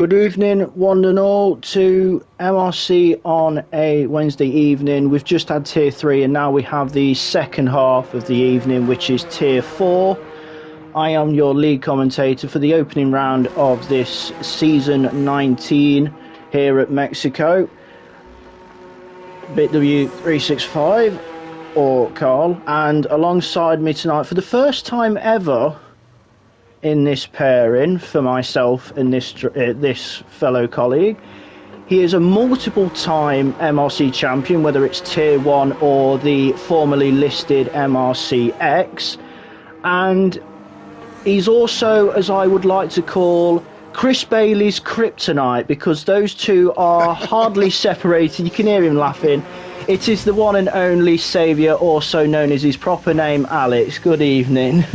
Good evening, one and all, to MRC on a Wednesday evening. We've just had Tier 3 and now we have the second half of the evening, which is Tier 4. I am your lead commentator for the opening round of this Season 19 here at Mexico. BitW365, or Carl, and alongside me tonight for the first time ever in this pairing for myself and this fellow colleague. He is a multiple-time MRC champion, whether it's Tier 1 or the formerly listed MRC X, and he's also, as I would like to call, Chris Bailey's kryptonite, because those two are hardly separated. You can hear him laughing. It is the one and only Saviour, also known as his proper name, Alex. Good evening.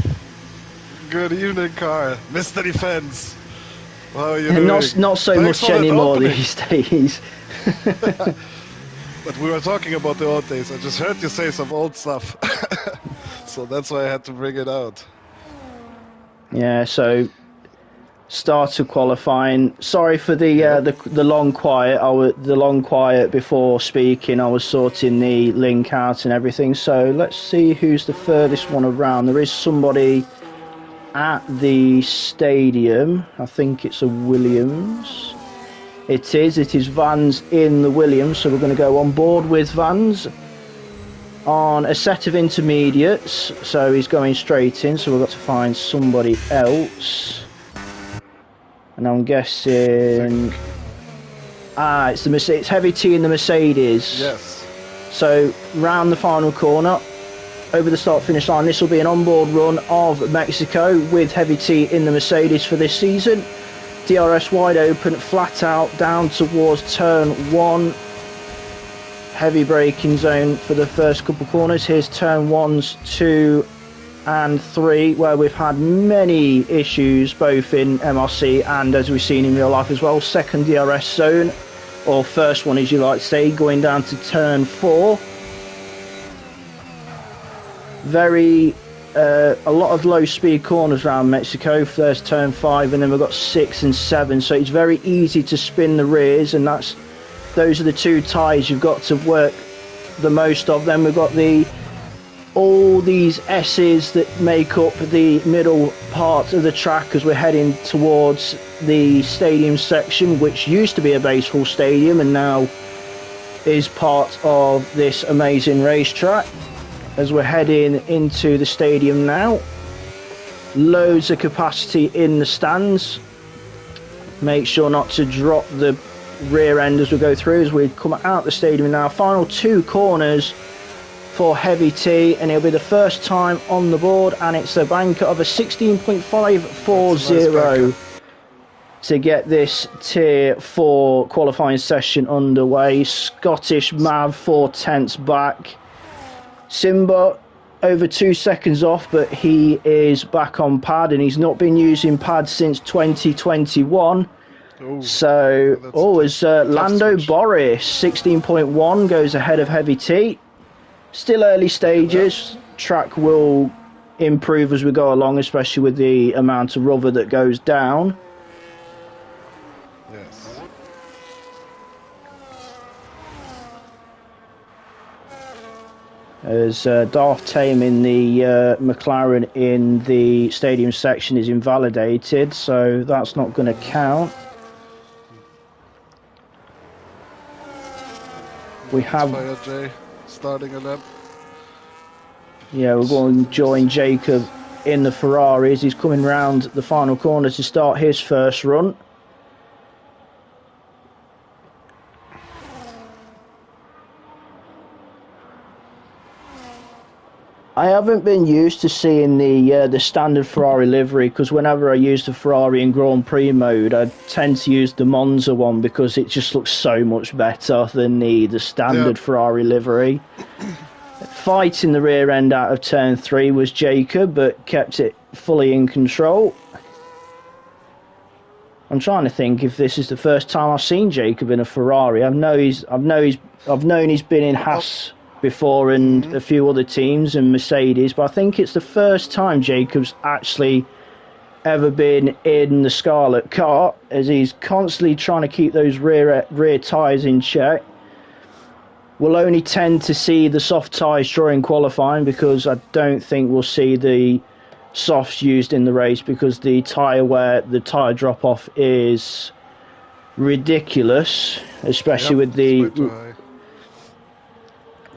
Good evening, Carl. Mr. Defense. How are you doing? Not so Thanks much anymore these days. But we were talking about the old days. I just heard you say some old stuff. So that's why I had to bring it out. Yeah, so start of qualifying. Sorry for the long quiet. The long quiet before speaking. I was sorting the link out and everything. So let's see who's the furthest one around. There is somebody at the stadium. I think it's a Williams. It is Vans in the Williams, so we're going to go on board with Vans on a set of intermediates, so he's going straight in, so we've got to find somebody else. And I'm guessing it's Heavy T in the Mercedes. Yes. So round the final corner, over the start finish line, this will be an onboard run of Mexico with Heavy T in the Mercedes for this season. DRS wide open, flat out, down towards turn 1. Heavy braking zone for the first couple corners. Here's turn 1s, 2 and 3, where we've had many issues both in MRC and as we've seen in real life as well. Second DRS zone, or first one as you like to say, going down to turn 4. A lot of low speed corners around Mexico. There's turn 5 and then we've got 6 and 7, so it's very easy to spin the rears, and those are the two ties you've got to work the most of. Then we've got all these S's that make up the middle part of the track as we're heading towards the stadium section, which used to be a baseball stadium and now is part of this amazing racetrack. As we're heading into the stadium now, loads of capacity in the stands. Make sure not to drop the rear end as we go through, as we come out the stadium now. Final 2 corners for Heavy T, and it'll be the first time on the board, and it's a banker of a 16.540 to get this Tier 4 qualifying session underway. Scottish Mav 4/10 back. Simba over 2 seconds off, but he is back on pad, and he's not been using pad since 2021. Lando Boris 16.1 goes ahead of Heavy T. Still early stages. Track will improve as we go along, especially with the amount of rubber that goes down. Yes. As Darth Tame in the McLaren in the stadium section is invalidated, so that's not going to count. We have Fire J starting a lap. Yeah, we're going to join Jacob in the Ferraris. He's coming round the final corner to start his first run. I haven't been used to seeing the standard Ferrari livery, because whenever I use the Ferrari in Grand Prix mode, I tend to use the Monza one because it just looks so much better than the standard Ferrari livery. Fighting the rear end out of turn 3 was Jacob, but kept it fully in control. I'm trying to think if this is the first time I've seen Jacob in a Ferrari. I've known he's been in Haas before and a few other teams and Mercedes, but I think it's the first time Jacob's actually ever been in the Scarlet car, as he's constantly trying to keep those rear tyres in check. We'll only tend to see the soft tyres during qualifying, because I don't think we'll see the softs used in the race, because the tyre drop off is ridiculous, especially with the way too high.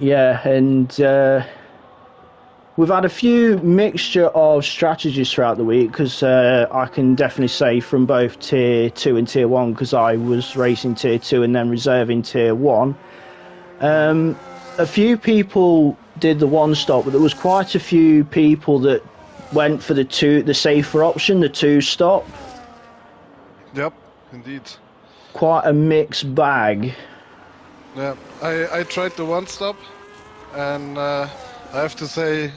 and we've had a few mixture of strategies throughout the week, because I can definitely say from both Tier 2 and Tier 1, because I was racing Tier 2 and then reserving Tier 1. A few people did the one stop, but there was quite a few people that went for the safer option, the two stop. Yep, indeed. Quite a mixed bag. Yeah, I tried the one stop, and I have to say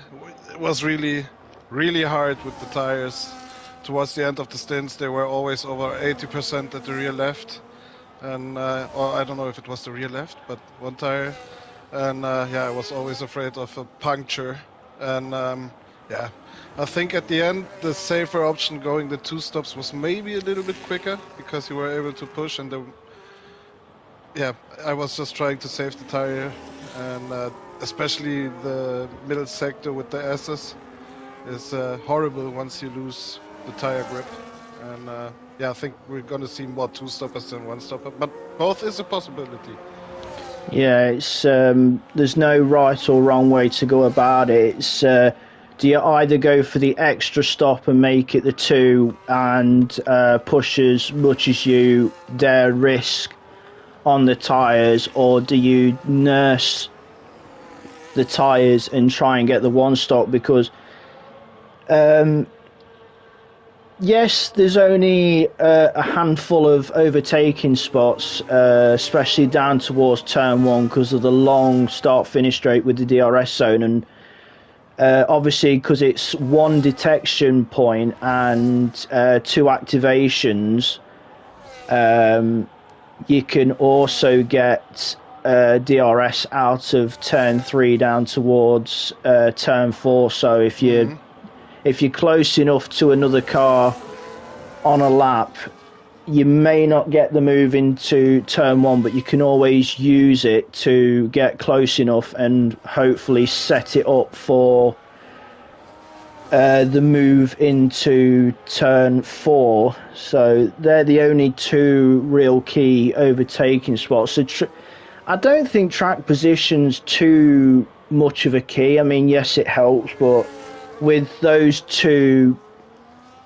it was really, really hard with the tires. Towards the end of the stints, they were always over 80% at the rear left, and or I don't know if it was the rear left, but one tire, and yeah, I was always afraid of a puncture, and yeah, I think at the end the safer option going the two stops was maybe a little bit quicker, because you were able to push, and yeah, I was just trying to save the tire, and especially the middle sector with the S's is horrible once you lose the tire grip. And yeah, I think we're gonna see more two-stoppers than one-stopper, but both is a possibility. Yeah, it's there's no right or wrong way to go about it. It's do you either go for the extra stop and make it the two and push as much as you dare risk on the tyres, or do you nurse the tyres and try and get the one stop? Because yes, there's only a handful of overtaking spots, especially down towards turn one, because of the long start-finish straight with the DRS zone, and obviously because it's one detection point and two activations, you can also get DRS out of turn 3 down towards turn 4. So if you're close enough to another car on a lap, you may not get the move into turn 1, but you can always use it to get close enough and hopefully set it up for the move into turn 4. So they're the only two real key overtaking spots. So I don't think track position's too much of a key. I mean, yes, it helps, but with those two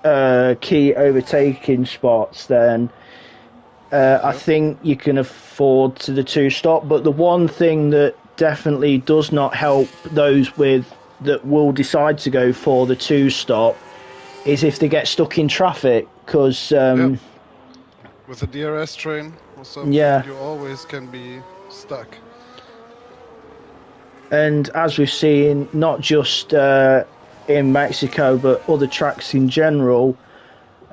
key overtaking spots, then I think you can afford to the two stop. But the one thing that definitely does not help those that will decide to go for the two stop is if they get stuck in traffic, because with a DRS train or something, you always can be stuck. And as we've seen, not just in Mexico but other tracks in general,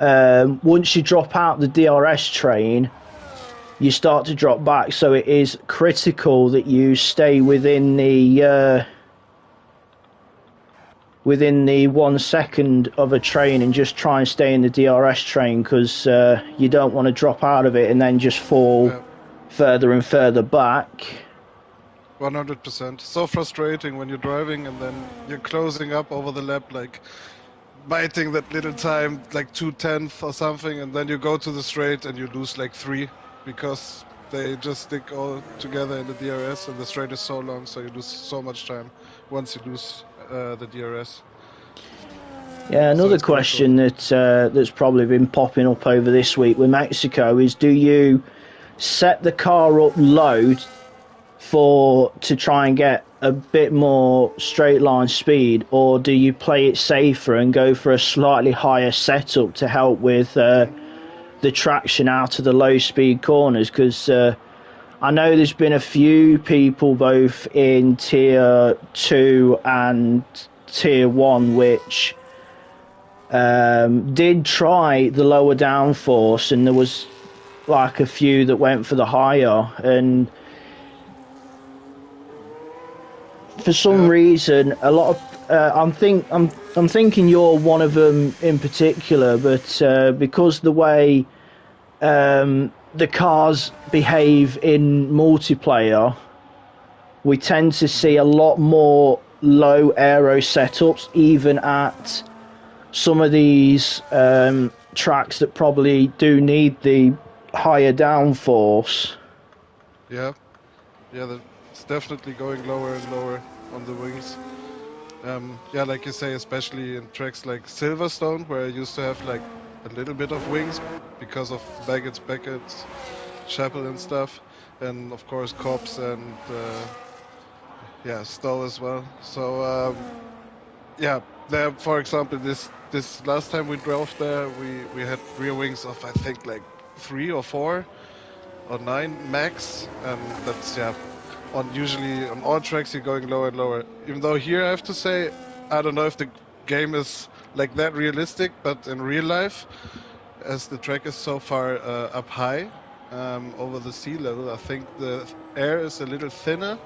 once you drop out the DRS train, you start to drop back. So it is critical that you stay within the 1 second of a train and just try and stay in the DRS train, because you don't want to drop out of it and then just fall further and further back. 100%. So frustrating when you're driving and then you're closing up over the lap, like biting that little time, like 2/10 or something, and then you go to the straight and you lose like 3, because they just stick all together in the DRS, and the straight is so long, so you lose so much time once you lose the DRS. Yeah, another question that's probably been popping up over this week with Mexico is, do you set the car up low to try and get a bit more straight line speed, or do you play it safer and go for a slightly higher setup to help with the traction out of the low speed corners? Because I know there's been a few people both in tier 2 and tier 1 which did try the lower downforce, and there was like a few that went for the higher, and for some reason a lot I'm thinking you're one of them in particular, but because the way the cars behave in multiplayer, we tend to see a lot more low aero setups, even at some of these tracks that probably do need the higher downforce. Yeah, it's definitely going lower and lower on the wings. Yeah, like you say, especially in tracks like Silverstone, where I used to have like a little bit of wings because of Beckett's, Chapel and stuff, and of course Cops and yeah, Stowe as well. So yeah, there, for example, this last time we drove there, we had rear wings of I think like 3 or 4 or 9 max, and that's yeah. Usually on all tracks you're going lower and lower. Even though here I have to say, I don't know if the game is like that realistic, but in real life, as the track is so far up high over the sea level, I think the air is a little thinner,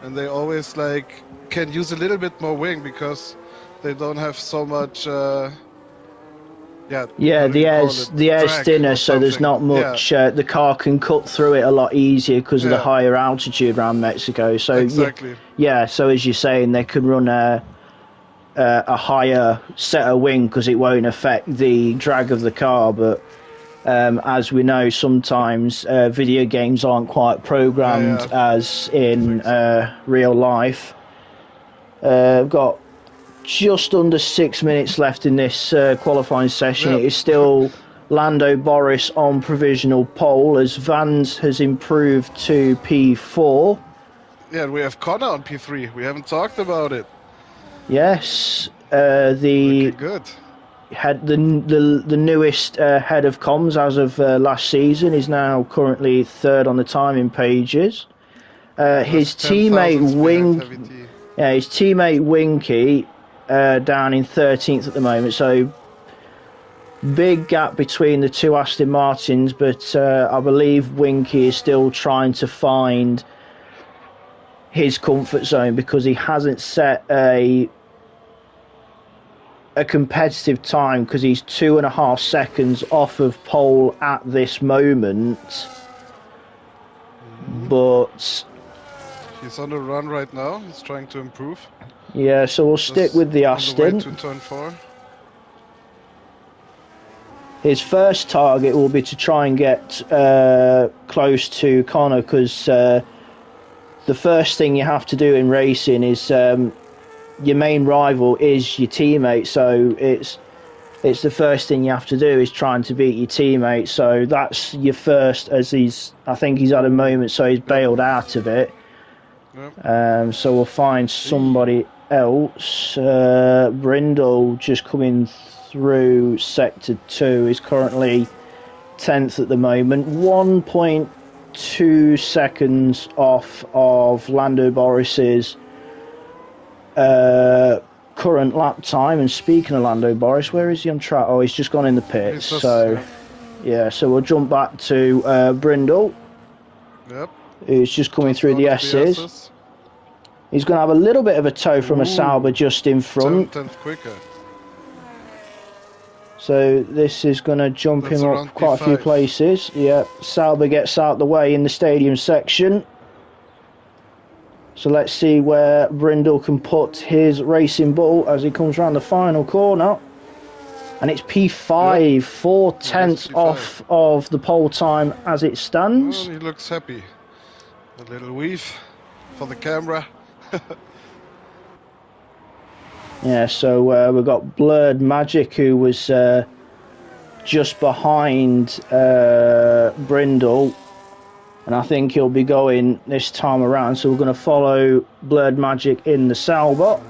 and they always like can use a little bit more wing because they don't have so much. Yeah, the air's thinner, so there's not much. The car can cut through it a lot easier because of the higher altitude around Mexico. So exactly. Yeah, so as you're saying, they can run a higher set of wing because it won't affect the drag of the car. But as we know, sometimes video games aren't quite programmed as in real life. I've got just under 6 minutes left in this qualifying session. It is still Lando Boris on provisional pole as Vans has improved to P4. Yeah, and we have Connor on P3. We haven't talked about it. Yes, Looking good. The newest head of comms as of last season is now currently third on the timing pages. His teammate Winky down in 13th at the moment, so big gap between the two Aston Martins, but I believe Winky is still trying to find his comfort zone because he hasn't set a competitive time because he's 2.5 seconds off of pole at this moment. But he's on the run right now. He's trying to improve. Yeah, so we'll stick with the Aston. On the way to turn 4. His first target will be to try and get close to Connor because the first thing you have to do in racing is your main rival is your teammate, so it's the first thing you have to do is trying to beat your teammate. So that's your first, as I think he's had a moment, so he's bailed out of it. Yep. So we'll find somebody else. Brindle just coming through sector 2 is currently 10th at the moment, 1.2 seconds off of Lando Boris's current lap time. And speaking of Lando Boris, where is he on track? Oh, he's just gone in the pits. So we'll jump back to Brindle. Yep. Who's just coming through the S's. He's going to have a little bit of a tow from a Sauber just in front. 10th quicker. So this is going to jump him up quite a few places. Yeah, Sauber gets out the way in the stadium section. So let's see where Brindle can put his racing ball as he comes around the final corner. And it's P5, 4/10 off of the pole time as it stands. Well, he looks happy. A little weave for the camera. Yeah, so we've got Blurred Magic, who was just behind Brindle, and I think he'll be going this time around. So we're going to follow Blurred Magic in the Sauber.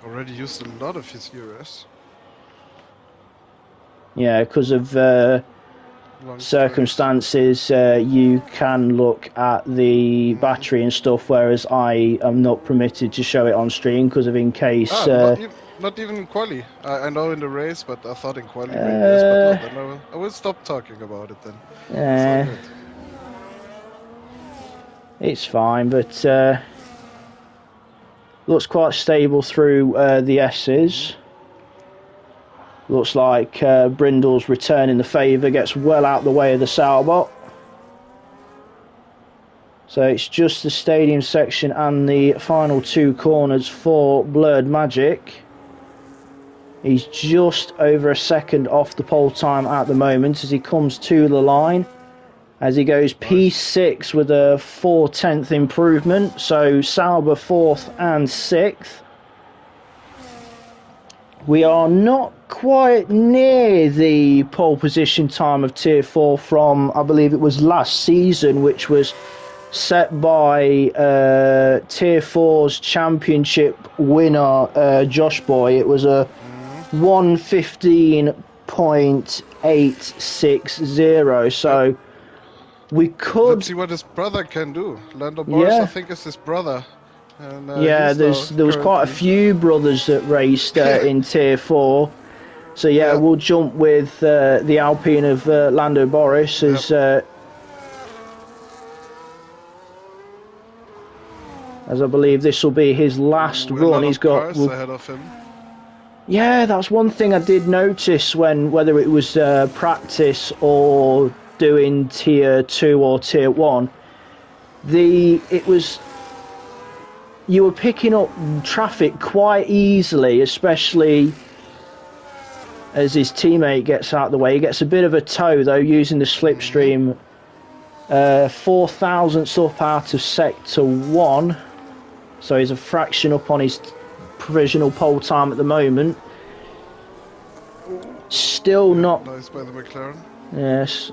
Already used a lot of his ERS. Yeah, because of circumstances, you can look at the battery and stuff, whereas I am not permitted to show it on stream because of in case. Not even in quali. I know in the race, but I thought in quali. Yes, but not. I will stop talking about it then. Yeah, it's fine, but Looks quite stable through the S's. Looks like Brindle's returning the favour, gets well out the way of the Sauber. So it's just the stadium section and the final 2 corners for Blurred Magic. He's just over a second off the pole time at the moment as he comes to the line. As he goes P6 with a 4/10 improvement. So Sauber 4th and 6th. We are not quite near the pole position time of Tier 4 from, I believe it was last season, which was set by Tier 4's championship winner, Josh Boy. It was a 1:15.860. So we could... Let's see what his brother can do. Lando Boris, I think, is his brother. And, there was quite a few brothers that raced in Tier 4. So we'll jump with the Alpine of Lando Boris as I believe this will be his last run. He's got ahead of him. Yeah, that's one thing I did notice whether it was practice or doing Tier 2 or Tier 1. You were picking up traffic quite easily, especially as his teammate gets out of the way. He gets a bit of a tow though, using the slipstream. 4 thousandths up out of Sector 1. So he's a fraction up on his provisional pole time at the moment. Still not... Nice by the McLaren. Yes.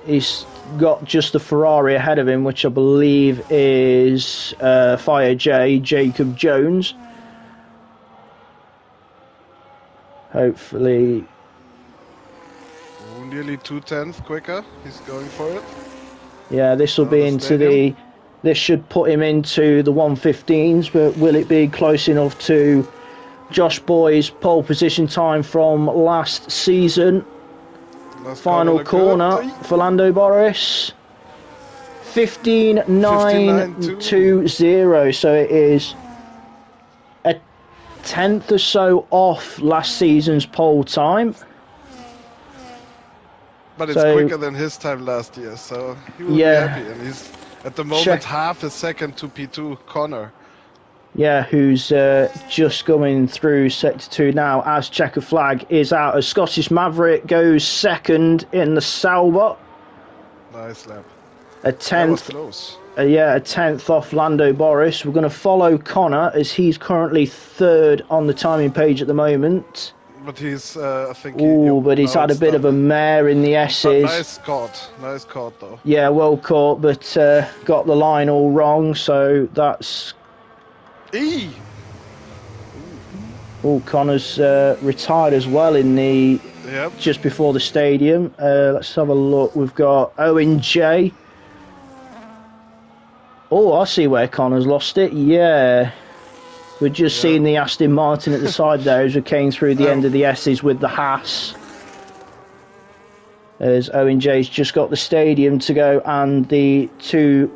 He's got just the Ferrari ahead of him, which I believe is Fire J, Jacob Jones. Hopefully... nearly 2/10 quicker. He's going for it. Yeah, this will be into the... This should put him into the 1:15s, but will it be close enough to Josh Boy's pole position time from last season? Final corner for Lando Boris. 15.920. So it is a 10th or so off last season's pole time. But it's quicker than his time last year, so he will be happy. And he's at the moment half a second to P2 Connor. Yeah, who's just coming through Sector 2 now as checker flag is out as Scottish Maverick goes second in the Sauber. Nice lap. A 10th. That was close. A 10th off Lando Boris. We're going to follow Connor as he's currently 3rd on the timing page at the moment. But he's, I think... but he's had a bit of a mare in the S's. Nice caught though. Yeah, well caught, but got the line all wrong, so that's... Connor's retired as well in the... just before the stadium. Let's have a look. We've got Owen J. I see where Connor's lost it. Yeah. We're just seeing the Aston Martin at the side there as we came through the end of the S's with the Haas. As Owen J's just got the stadium to go and the 2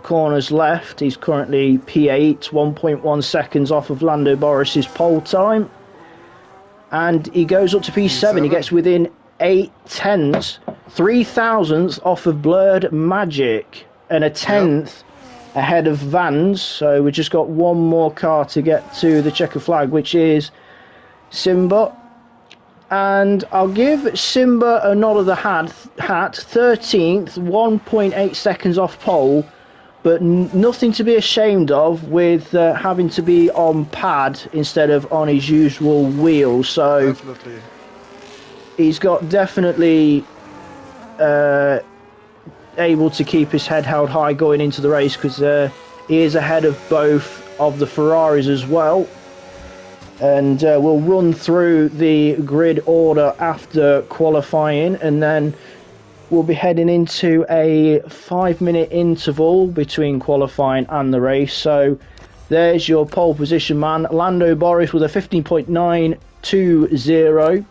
corners left. He's currently P8, 1.1 seconds off of Lando Boris's pole time. And he goes up to P7. He gets within 8/10, 3 thousandths off of Blurred Magic and a 10th ahead of Vans. So we've just got one more car to get to the checker flag, which is Simba. And I'll give Simba a nod of the hat, 13th, 1.8 seconds off pole, but nothing to be ashamed of with having to be on pad instead of on his usual wheel. So definitely. He's got definitely able to keep his head held high going into the race, because he is ahead of both of the Ferraris as well. And we'll run through the grid order after qualifying, and then we'll be heading into a 5-minute interval between qualifying and the race. So there's your pole position man, Lando Boris with a 15.920.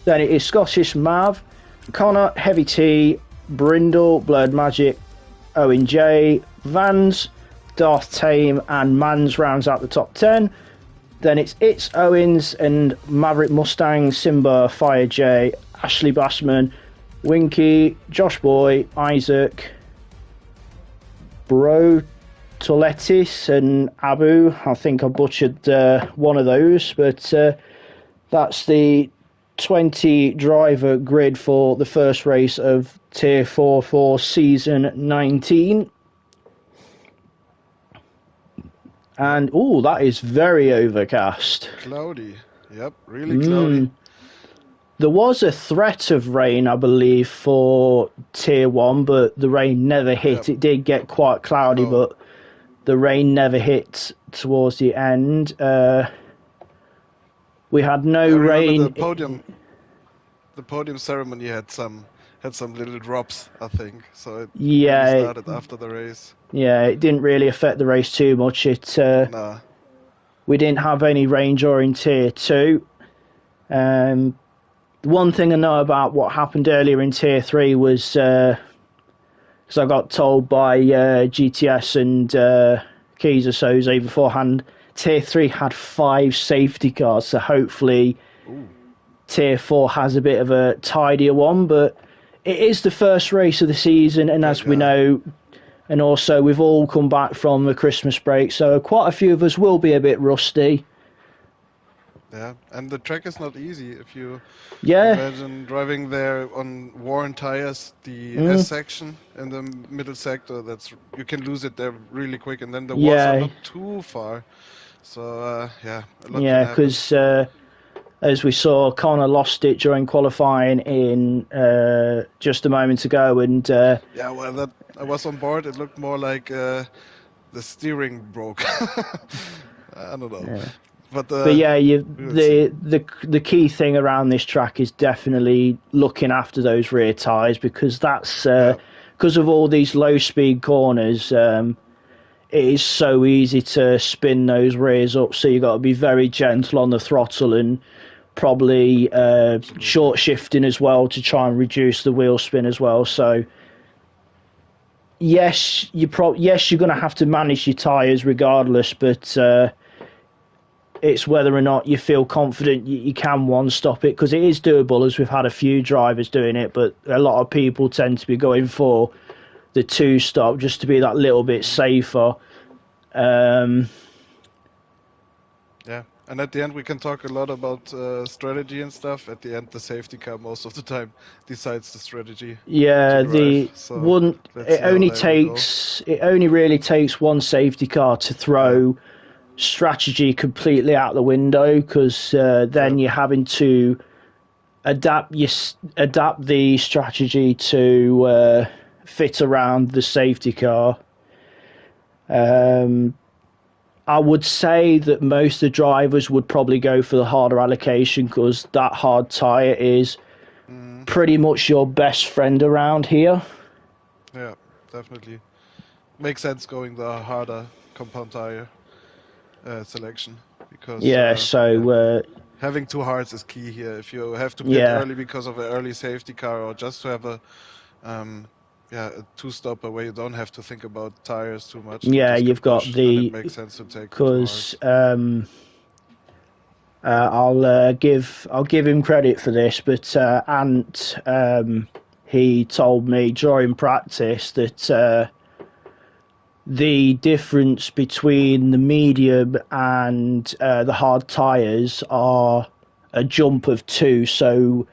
Then it is Scottish Mav, Connor, Heavy T, Brindle, Blurred Magic, Owen J, Vans, Darth Tame and Mans rounds out the top 10. Then it's Owens and Maverick Mustang, Simba, Fire J, Ashley Bassman, Winky, Josh Boy, Isaac, Bro Toletis and Abu. I think I butchered one of those, but that's the 20 driver grid for the first race of Tier 4 for season 19. And that is very overcast. Cloudy. Yep, really cloudy. There was a threat of rain, I believe, for Tier 1, but the rain never hit. Yep. It did get quite cloudy, but the rain never hit towards the end. We had no rain. The podium ceremony had some little drops, I think. So it really started after the race. Yeah, it didn't really affect the race too much. We didn't have any rain during Tier 2. One thing I know about what happened earlier in Tier 3 was, because I got told by GTS and Keyser Soze beforehand, Tier 3 had 5 safety cars, so hopefully Tier 4 has a bit of a tidier one, but it is the first race of the season, and as we know, and also we've all come back from the Christmas break, so quite a few of us will be a bit rusty. Yeah, and the track is not easy. If you imagine driving there on worn tires, the S section in the middle sector, you can lose it there really quick, and then the walls are not too far. So because as we saw, Connor lost it during qualifying in just a moment ago, and I was on board. It looked more like the steering broke. I don't know. Yeah. But the key thing around this track is definitely looking after those rear tyres, because that's because of all these low speed corners. It is so easy to spin those rears up, so you've got to be very gentle on the throttle and probably short shifting as well to try and reduce the wheel spin as well. So yes, you're going to have to manage your tyres regardless, but it's whether or not you feel confident you can one-stop it, because it is doable, as we've had a few drivers doing it, but a lot of people tend to be going for the two-stop just to be that little bit safer. And at the end we can talk a lot about strategy and stuff. At the end, the safety car most of the time decides the strategy. It only really takes one safety car to throw strategy completely out the window, because then you're having to adapt the strategy to fit around the safety car. I would say that most of the drivers would probably go for the harder allocation, because that hard tyre is pretty much your best friend around here. Yeah, definitely. Makes sense going the harder compound tyre selection, because having two hards is key here. If you have to pit early because of an early safety car, or just to have a two-stopper where you don't have to think about tires too much. You've got it makes sense to take, because I'll give him credit for this, but Ant he told me during practice that the difference between the medium and the hard tyres are a jump of 2, so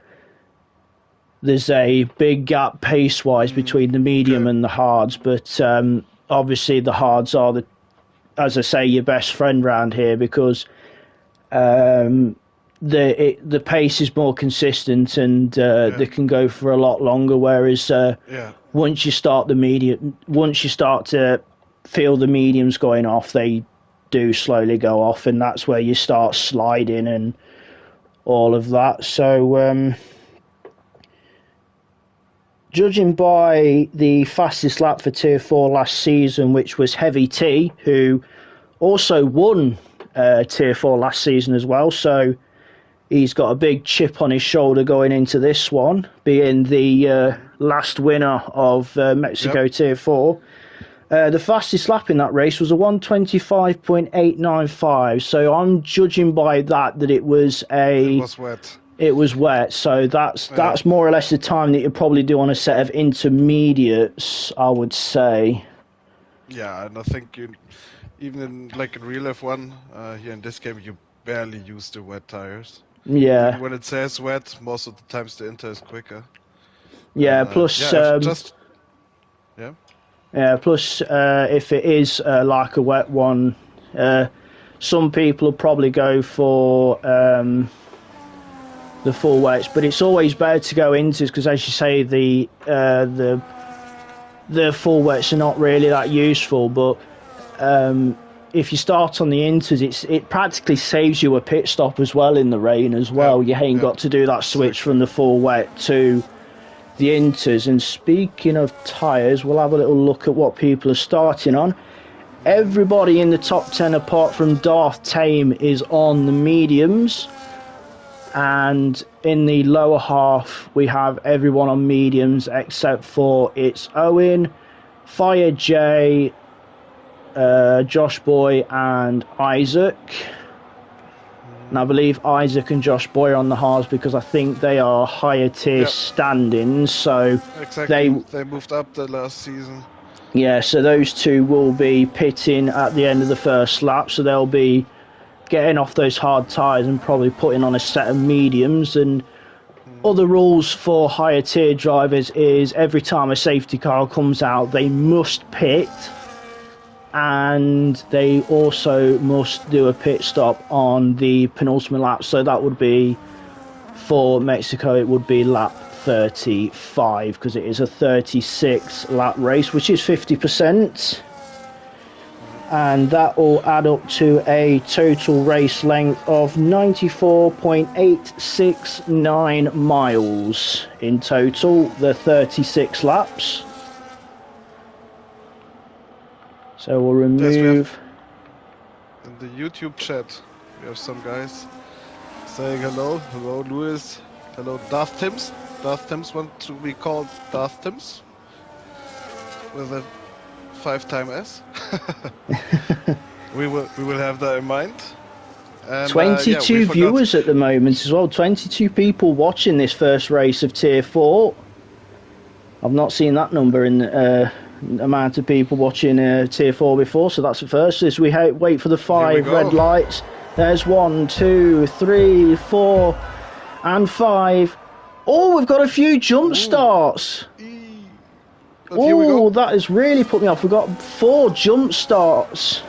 there's a big gap pace-wise between the medium and the hards, but obviously the hards are, as I say, your best friend around here, because the pace is more consistent, and they can go for a lot longer, whereas once you start to feel the mediums going off, they do slowly go off, and that's where you start sliding and all of that. So judging by the fastest lap for Tier 4 last season, which was Heavy T, who also won Tier 4 last season as well, so he's got a big chip on his shoulder going into this one, being the last winner of Mexico Tier 4. The fastest lap in that race was a 1:25.895. So I'm judging by that it was It was wet. It was wet, so that's more or less the time that you'd probably do on a set of intermediates, I would say. Yeah, and I think even in real F1 here in this game, you barely use the wet tires. Yeah. Even when it says wet, most of the times the inter is quicker. Yeah. Plus. Yeah. Yeah. Plus, if it is like a wet one, some people will probably go for the full wets, but it's always better to go into, because as you say, the full wets are not really that useful. But if you start on the inters, it practically saves you a pit stop as well in the rain as well. You ain't got to do that switch from the full wet to the inters. And speaking of tyres, we'll have a little look at what people are starting on. Everybody in the top 10 apart from Darth Tame is on the mediums. And in the lower half, we have everyone on mediums except for it's Owen, Fire J, Josh Boy, and Isaac. And I believe Isaac and Josh Boy are on the halves because I think they are higher tier standings. So exactly, they moved up the last season. Yeah, so those two will be pitting at the end of the first lap. So they'll be getting off those hard tyres and probably putting on a set of mediums. And other rules for higher tier drivers is every time a safety car comes out, they must pit, and they also must do a pit stop on the penultimate lap. So that would be, for Mexico, it would be lap 35, because it is a 36 lap race, which is 50%. And that will add up to a total race length of 94.869 miles in total, the 36 laps. So we'll remove... in the YouTube chat, we have some guys saying hello. Hello, Lewis. Hello, Darth Tims. Darth Tims want to be called Darth Tims with a 5-time S. we will have that in mind. And, 22 viewers at the moment as well. 22 people watching this first race of Tier 4. I've not seen that number in amount of people watching Tier 4 before, so that's the first. As we wait for the 5 red lights. There's 1, 2, 3, 4, and 5. Oh, we've got a few jump starts. Oh, that has really put me off. We've got 4 jump starts,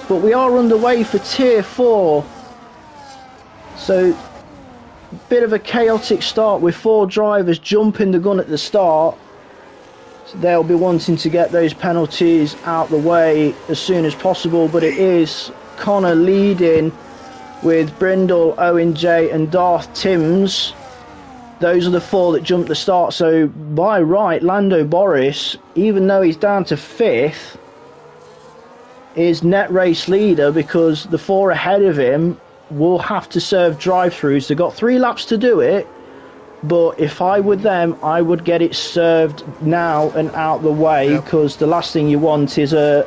but we are underway for Tier 4. So, bit of a chaotic start with 4 drivers jumping the gun at the start. So they'll be wanting to get those penalties out the way as soon as possible, but it is Connor leading with Brindle, Owen J and Darth Tims. Those are the 4 that jumped the start. So by right, Lando Boris, even though he's down to 5th, is net race leader, because the 4 ahead of him will have to serve drive-throughs. They've got 3 laps to do it, but if I were them, I would get it served now and out the way, because the last thing you want is a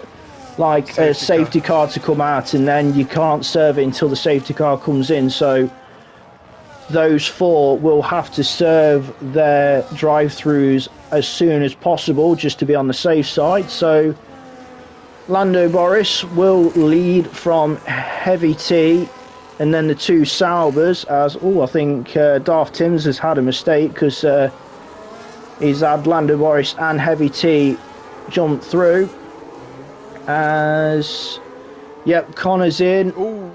safety car to come out, and then you can't serve it until the safety car comes in. So those 4 will have to serve their drive-throughs as soon as possible, just to be on the safe side. So Lando Boris will lead from Heavy T, and then the 2 Saubers, as I think Darth Tims has had a mistake, because he's had Lando Boris and Heavy T jump through. As Connor's in. Oh,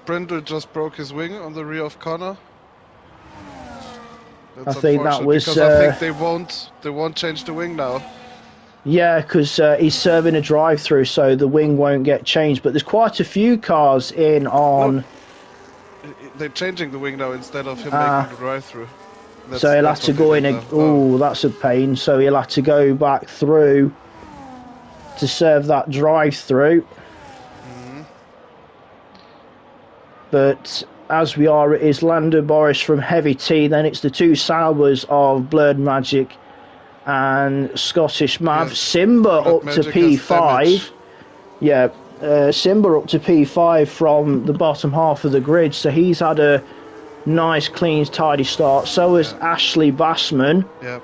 Brendel just broke his wing on the rear of Connor. That's I think that was because I think they won't change the wing now. Yeah, because he's serving a drive-through, so the wing won't get changed. But there's quite a few cars in on. No, they're changing the wing now instead of him making the drive-through. So he'll have to go in. That's a pain. So he'll have to go back through to serve that drive-through. But as we are, it is Lando Boris from Heavy T. Then it's the 2 Saubers of Blurred Magic and Scottish Mav. Yes. Simba Blood up to Magic P5. Yeah, Simba up to P5 from the bottom half of the grid, so he's had a nice, clean, tidy start. So has Ashley Bassman. Yeah.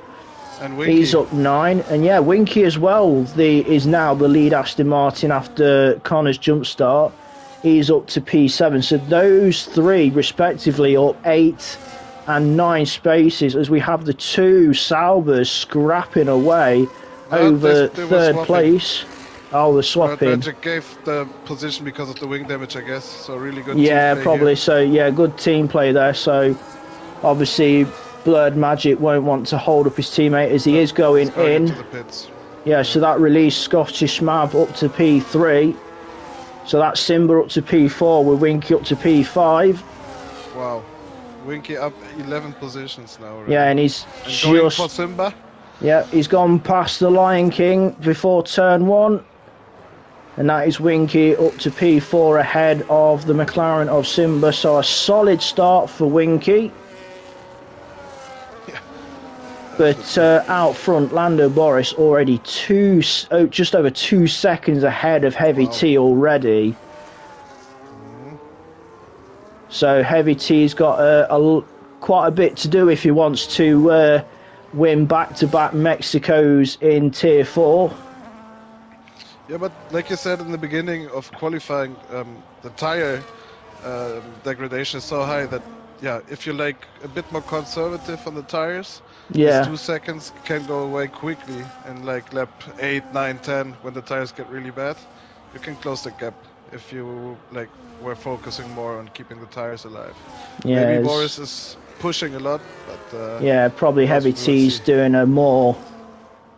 And Winky. He's up 9, and yeah, Winky as well. Is now the lead Aston Martin after Connor's jump start. He's up to P7. So those 3 respectively up 8 and 9 spaces, as we have the 2 Saubers scrapping away over third place. Oh, the swapping. Magic gave the position because of the wing damage, I guess. So really good. Yeah, team play probably. Here. So yeah, good team play there. So obviously, Blurred Magic won't want to hold up his teammate as he is going in. Into the pits. Yeah, so that released Scottish Mav up to P3. So that's Simba up to P4 with Winky up to P5. Wow. Winky up 11 positions now. Already. Yeah, and he's going for Simba. Yeah, he's gone past the Lion King before turn 1. And that is Winky up to P4 ahead of the McLaren of Simba. So a solid start for Winky. But out front, Lando Boris already just over 2 seconds ahead of Heavy T already. So Heavy T's got quite a bit to do if he wants to win back-to-back Mexicos in Tier 4. Yeah, but like you said in the beginning of qualifying, the tire degradation is so high that, yeah, if you're like a bit more conservative on the tires, 2 seconds can go away quickly, and like lap 8, 9, 10, when the tires get really bad, you can close the gap if you like were focusing more on keeping the tires alive. Yeah, maybe Boris is pushing a lot, but yeah, probably Heavy T's doing a more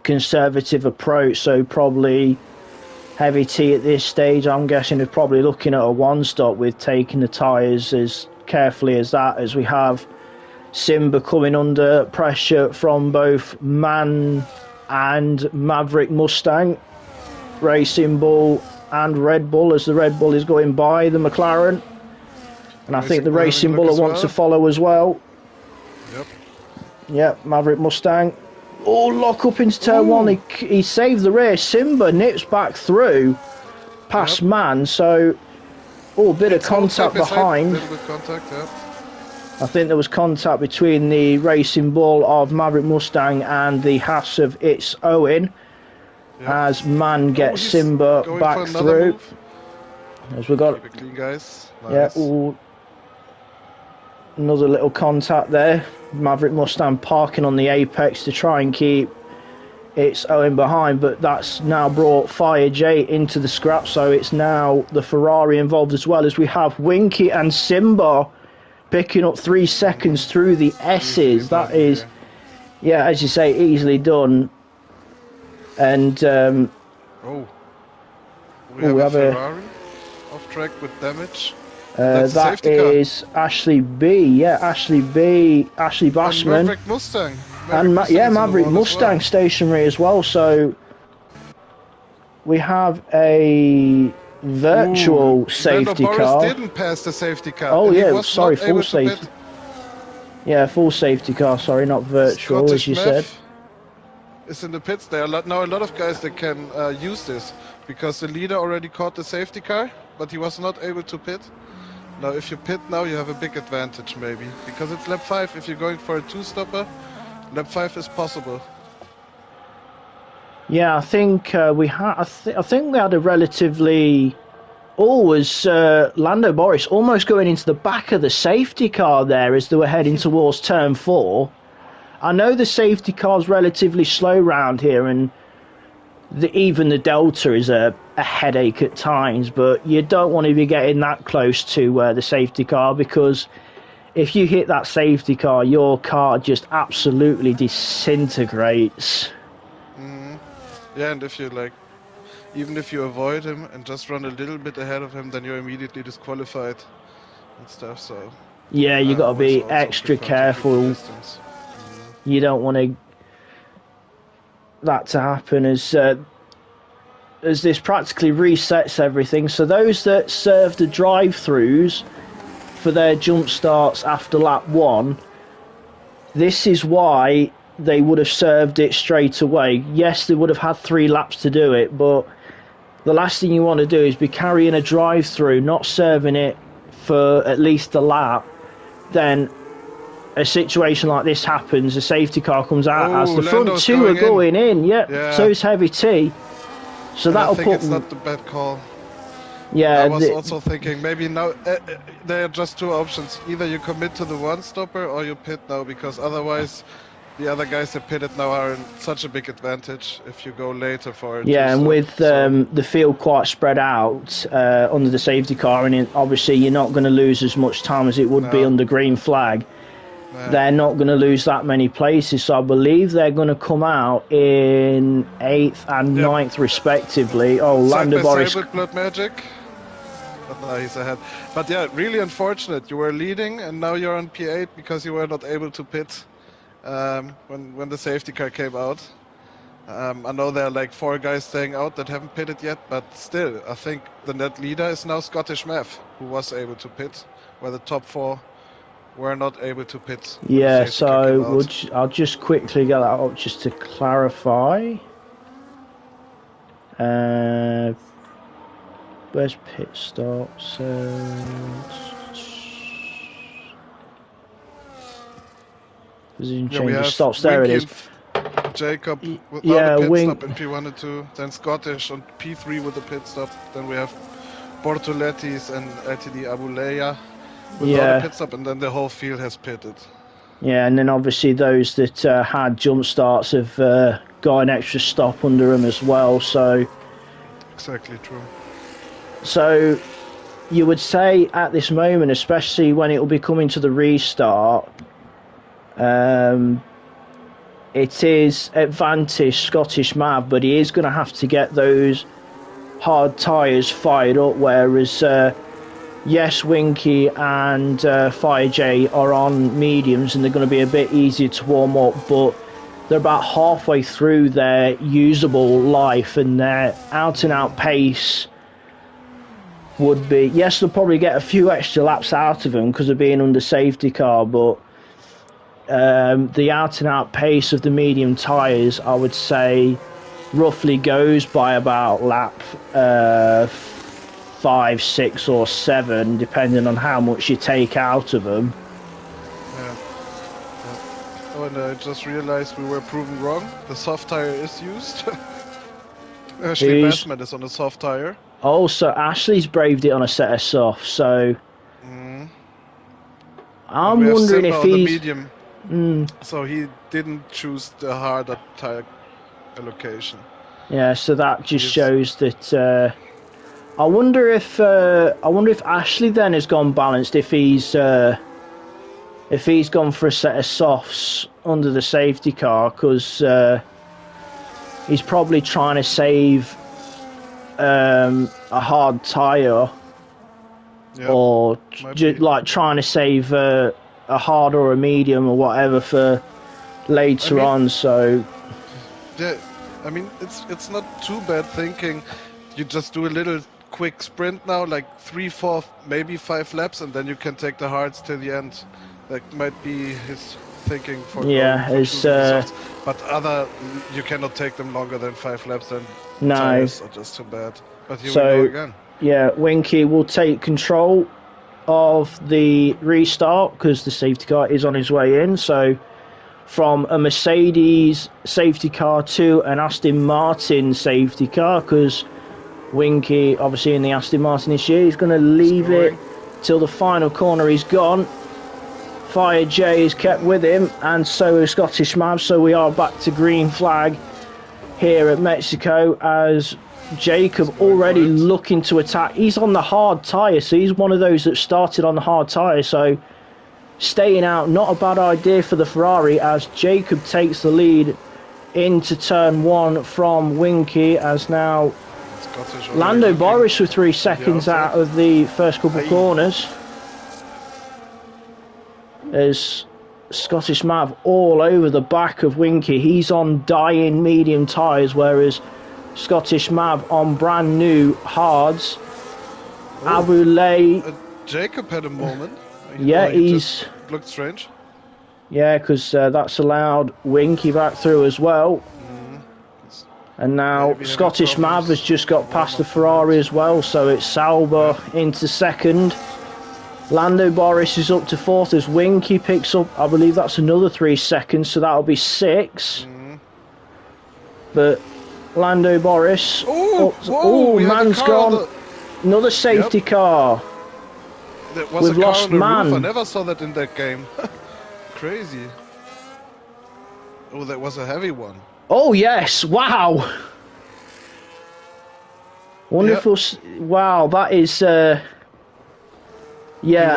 conservative approach, so probably Heavy T at this stage, I'm guessing, is probably looking at a 1-stop with taking the tires as carefully as that, as we have Simba coming under pressure from both Man and Maverick Mustang, Racing Bull and Red Bull, as the Red Bull is going by the McLaren, and I think the Racing Bull wants to follow as well. Yep, Maverick Mustang. Oh, lock up into turn 1. He saved the race. Simba nips back through past Man, so a bit of contact behind. I think there was contact between the Racing Bull of Maverick Mustang and the Haas of It's Owen, as Man gets Simba back through. Move. As we got, keep it clean, guys. Nice. Yeah, another little contact there. Maverick Mustang parking on the apex to try and keep It's Owen behind, but that's now brought Fire J into the scrap, so it's now the Ferrari involved as well, as we have Winky and Simba picking up 3 seconds through the S's. That is, yeah, as you say, easily done. And we have a Ferrari off track with damage. That is Ashley B. Yeah, Ashley B. Ashley Bassman. And Maverick Mustang. Maverick Mustang stationary as well. So we have a virtual safety car. Boris didn't pass the safety car. Oh yeah, sorry, full safety. Yeah, full safety car. Sorry, not virtual, Scottish as you said. Is in the pits. There are now a lot of guys that can use this, because the leader already caught the safety car, but he was not able to pit. Now, if you pit now, you have a big advantage, maybe, because it's lap 5. If you're going for a 2-stopper, lap 5 is possible. Yeah, I think we had. I think we had a relatively. Was Lando Boris almost going into the back of the safety car there as they were heading towards turn 4. I know the safety car's relatively slow round here, and even the Delta is a headache at times, but you don't want to be getting that close to the safety car, because if you hit that safety car, your car just absolutely disintegrates. Yeah, and if you even if you avoid him and just run a little bit ahead of him, then you're immediately disqualified and stuff. So yeah, you got to be extra careful. You don't want that to happen, as this practically resets everything. So those that serve the drive-throughs for their jump starts after lap 1, this is why they would have served it straight away. Yes, they would have had 3 laps to do it, but the last thing you want to do is be carrying a drive-through, not serving it for at least a lap. Then a situation like this happens, a safety car comes out as the front Lando's 2 are going in. Yeah. So is Heavy T. So and that'll I think put. It's not the bad call. Yeah, I was also thinking maybe now there are just 2 options. Either you commit to the one-stopper or you pit now, because otherwise the other guys that pitted now are in such a big advantage if you go later for it. Yeah, and with the field quite spread out under the safety car, and obviously you're not going to lose as much time as it would be under green flag. They're not going to lose that many places, so I believe they're going to come out in 8th and 9th respectively. Oh, Lando Boris. With Blood Magic. But now he's ahead. But yeah, really unfortunate. You were leading and now you're on P8 because you were not able to pit when the safety car came out. I know there are like 4 guys staying out that haven't pitted yet, but still, I think the net leader is now Scottish Mav, who was able to pit, where the top 4 were not able to pit. Yeah, so I'll just quickly get that up just to clarify. Where's pit stops? Position change stops. There it is. Jacob without a pit stop in P1 and 2. Then Scottish on P3 with a pit stop. Then we have Bortolettis and LTD Abuleya without a pit stop, and then the whole field has pitted. Yeah, and then obviously those that had jump starts have got an extra stop under them as well. So exactly true. So you would say at this moment, especially when it will be coming to the restart, it is advantage Scottish Mav, but he is going to have to get those hard tyres fired up, whereas yes, Winky and Fire J are on mediums and they're going to be a bit easier to warm up, but they're about halfway through their usable life, and their out and out pace would be, yes, they'll probably get a few extra laps out of them because of being under safety car, but the out and out pace of the medium tyres, I would say, roughly goes by about lap 5, 6 or 7, depending on how much you take out of them. Yeah. Oh, and I just realized we were proven wrong. The soft tyre is used. Ashley Bassman is on a soft tyre. Oh, so Ashley's braved it on a set of soft, so I'm wondering if he's... medium. So he didn't choose the harder tyre allocation. Yeah, so that just shows that... I wonder if Ashley then has gone balanced, if he's gone for a set of softs under the safety car, because he's probably trying to save a hard tyre, or like trying to save a hard or a medium or whatever for later on. So yeah, I mean it's not too bad thinking you just do a little quick sprint now, like 3, 4, maybe 5 laps, and then you can take the hards till the end. That might be his thinking for but you cannot take them longer than 5 laps, then tires are just too bad. But here we go again. Yeah, Winky will take control of the restart because the safety car is on his way in. So from a Mercedes safety car to an Aston Martin safety car, because Winky, obviously in the Aston Martin this year, he's going to leave it till the final corner. He's gone. Fire J is kept with him, and so is Scottish Mav. So we are back to green flag here at Mexico, as Jacob already looking to attack. He's on the hard tyre, so he's one of those that started on the hard tyre. So staying out, not a bad idea for the Ferrari, as Jacob takes the lead into turn 1 from Winky, as now Lando Boris with 3 seconds out of the first couple corners. There's Scottish Mav all over the back of Winky. He's on dying medium tyres, whereas Scottish Mav on brand new hards. Abulay. Jacob had a moment. Yeah, he's looked strange. Yeah, because that's allowed Winky back through as well. And now Scottish Mav has just got past the Ferrari as well, so it's Sauber into second. Lando Boris is up to fourth as Winky picks up, I believe that's another 3 seconds, so that'll be 6. But Lando Boris, man's gone. Another safety car. We've lost man. I never saw that in that game. Crazy. Oh, that was a heavy one. Oh yes! Wow. Wonderful. Yep. Wow, that is. Yeah,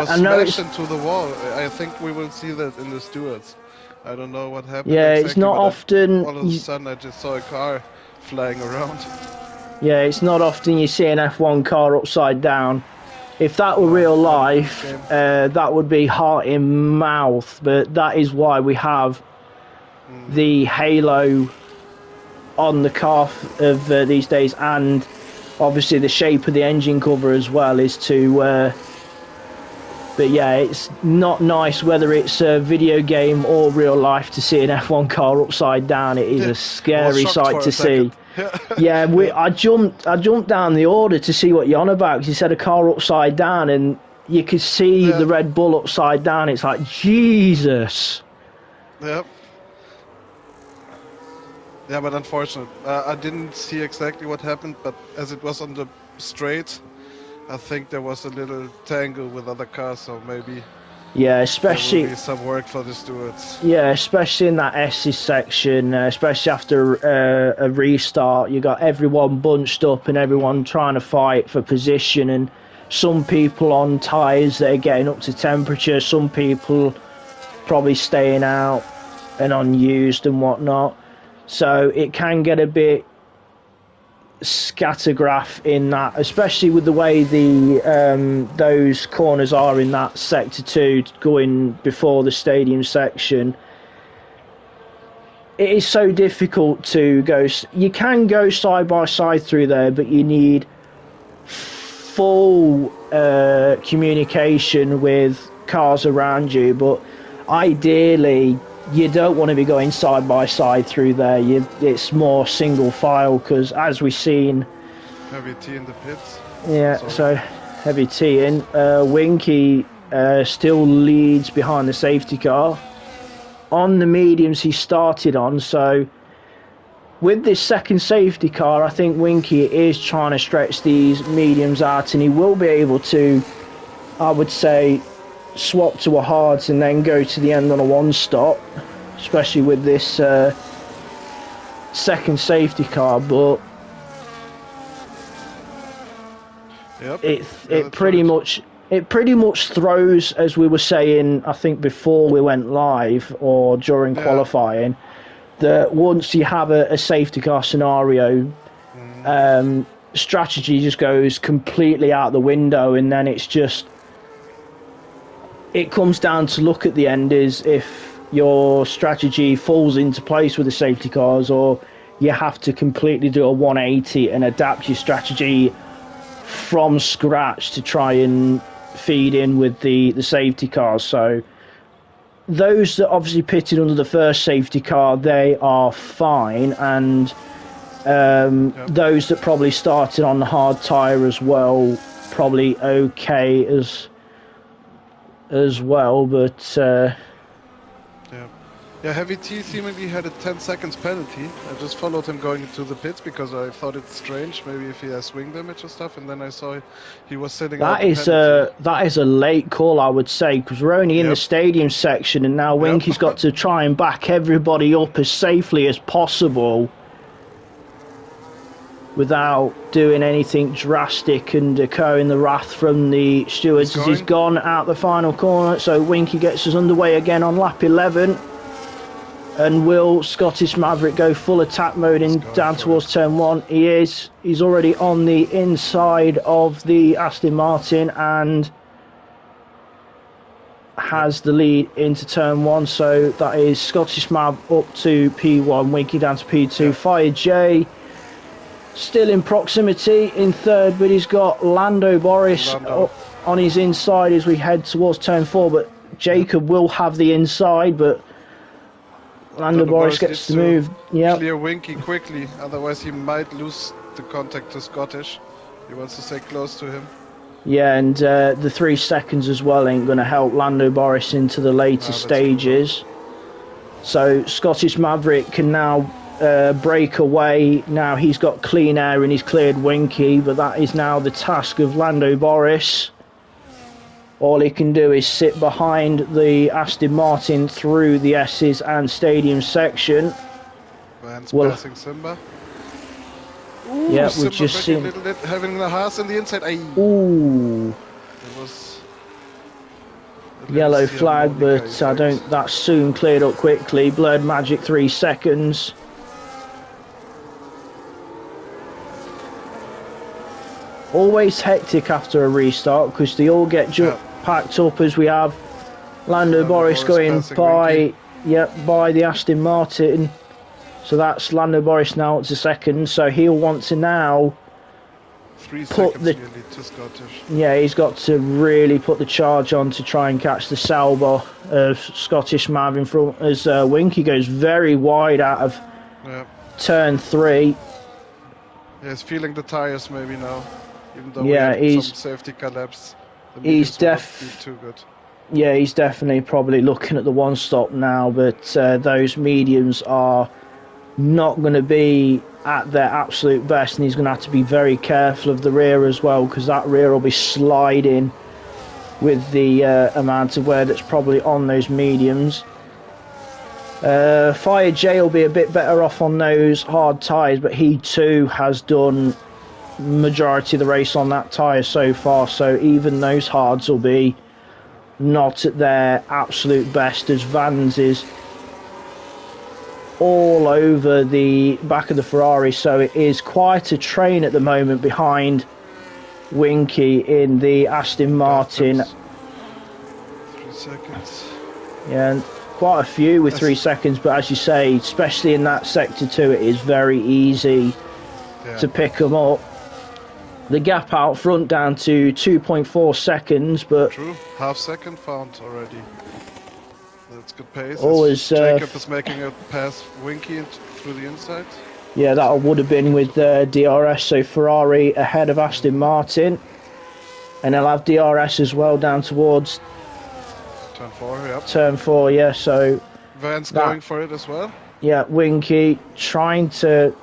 I know. Smashed into the wall. I think we will see that in the stewards. I don't know what happened. Yeah, exactly, it's not often. All of a sudden, I just saw a car flying around. Yeah, it's not often you see an F1 car upside down. If that were real life, that would be heart in mouth. But that is why we have the halo on the car of these days, and obviously the shape of the engine cover as well is to. But yeah, it's not nice whether it's a video game or real life to see an F1 car upside down. It is a scary sight to see. Yeah, I jumped down the order to see what you're on about, because you said a car upside down and you could see the Red Bull upside down. It's like, Jesus. Yep. Yeah, but unfortunate. I didn't see exactly what happened, but as it was on the straight, I think there was a little tangle with other cars, so maybe. Yeah, especially there will be some work for the stewards. Yeah, especially in that S's section, especially after a restart, you got everyone bunched up and everyone trying to fight for position, and some people on tyres that are getting up to temperature, some people probably staying out and unused and whatnot. So it can get a bit scattergraph in that, especially with the way the those corners are in that sector 2 going before the stadium section. It is so difficult to go. You can go side by side through there, but you need full communication with cars around you. But ideally you don't want to be going side by side through there. It's more single file, because as we've seen, heavy T in the pits. Yeah, so heavy T in. Winky still leads behind the safety car on the mediums he started on. So with this second safety car, I think Winky is trying to stretch these mediums out, and he will be able to, I would say, swap to a hards and then go to the end on a one stop, especially with this second safety car. But it pretty much throws, as we were saying, I think before we went live or during qualifying, that once you have a safety car scenario, strategy just goes completely out the window, and then it's just, it comes down to look at the end is if your strategy falls into place with the safety cars, or you have to completely do a 180 and adapt your strategy from scratch to try and feed in with the safety cars. So those that obviously pitted under the first safety car, they are fine, and those that probably started on the hard tyre as well, probably okay as well, but yeah, Heavy T seemingly had a 10 seconds penalty. I just followed him going into the pits because I thought it's strange, maybe if he has swing damage or stuff, and then I saw he was sitting out the penalty. That is a late call, I would say, because we're only in the stadium section, and now Winky's got to try and back everybody up as safely as possible without doing anything drastic and echoing the wrath from the stewards as he's gone out the final corner. So Winky gets us underway again on lap 11. And will Scottish Maverick go full attack mode in down towards turn 1? He is. He's already on the inside of the Aston Martin and has the lead into turn 1. So that is Scottish Mav up to P1, Winky down to P2. Fire J still in proximity in third, but he's got Lando Boris on his inside as we head towards turn 4. But Jacob will have the inside, but Lando Boris gets the move. Yeah. Clear Winky quickly, otherwise he might lose the contact to Scottish. He wants to stay close to him. Yeah, and the 3 seconds as well ain't going to help Lando Boris into the later stages. So Scottish Maverick can now break away. Now he's got clean air and he's cleared Winky, but that is now the task of Lando Boris. All he can do is sit behind the Aston Martin through the S's and stadium section. Van's passing Simba. Ooh, yeah, Simba we've just seen having the Haas on the inside. Aye. Ooh. It was yellow flag, but I don't. That's soon cleared up quickly. Blurred Magic 3 seconds. Always hectic after a restart because they all get packed up as we have Lando Boris going by, by the Aston Martin. So that's Lando Boris now to second. So he'll want to now 3 seconds nearly to Scottish. Yeah, he's got to really put the charge on to try and catch the Sauber of Scottish Mav in front as Winky goes very wide out of turn 3. Yeah, he's feeling the tires maybe now. Even though he's some safety collapse. He's too good. Yeah, he's definitely probably looking at the one stop now, but those mediums are not going to be at their absolute best, and he's going to have to be very careful of the rear as well, because that rear will be sliding with the amount of wear that's probably on those mediums. Fire J will be a bit better off on those hard tyres, but he too has done majority of the race on that tyre so far, so even those hards will be not at their absolute best, as Vans is all over the back of the Ferrari, so it is quite a train at the moment behind Winky in the Aston Martin. 3 seconds. Yeah, and quite a few with 3 seconds, but as you say, especially in that sector 2, it is very easy to pick them up. The gap out front down to 2.4 seconds, but true, half second found already. That's good pace. Always, Jacob is making a pass Winky through the inside. Yeah, that would have been with DRS, so Ferrari ahead of Aston Martin. And they'll have DRS as well down towards turn 4, yep. Turn 4, yeah, so Van's going for it as well. Yeah, Winky trying to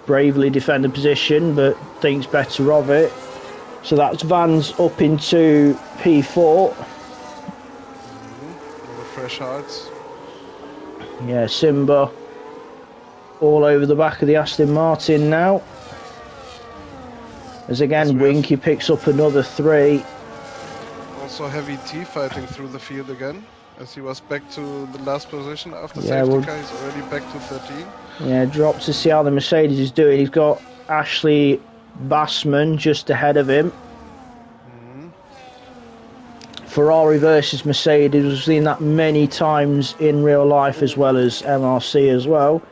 bravely defend the position, but thinks better of it. So that's Van's up into P4. Fresh hearts. Yeah, Simba all over the back of the Aston Martin now. As again, Winky picks up another 3. Also Heavy T fighting through the field again, as he was back to the last position after safety car. He's already back to 13. Yeah, drop to see how the Mercedes is doing. He's got Ashley Bassman just ahead of him. Ferrari versus Mercedes, we've seen that many times in real life as well as MRC as well.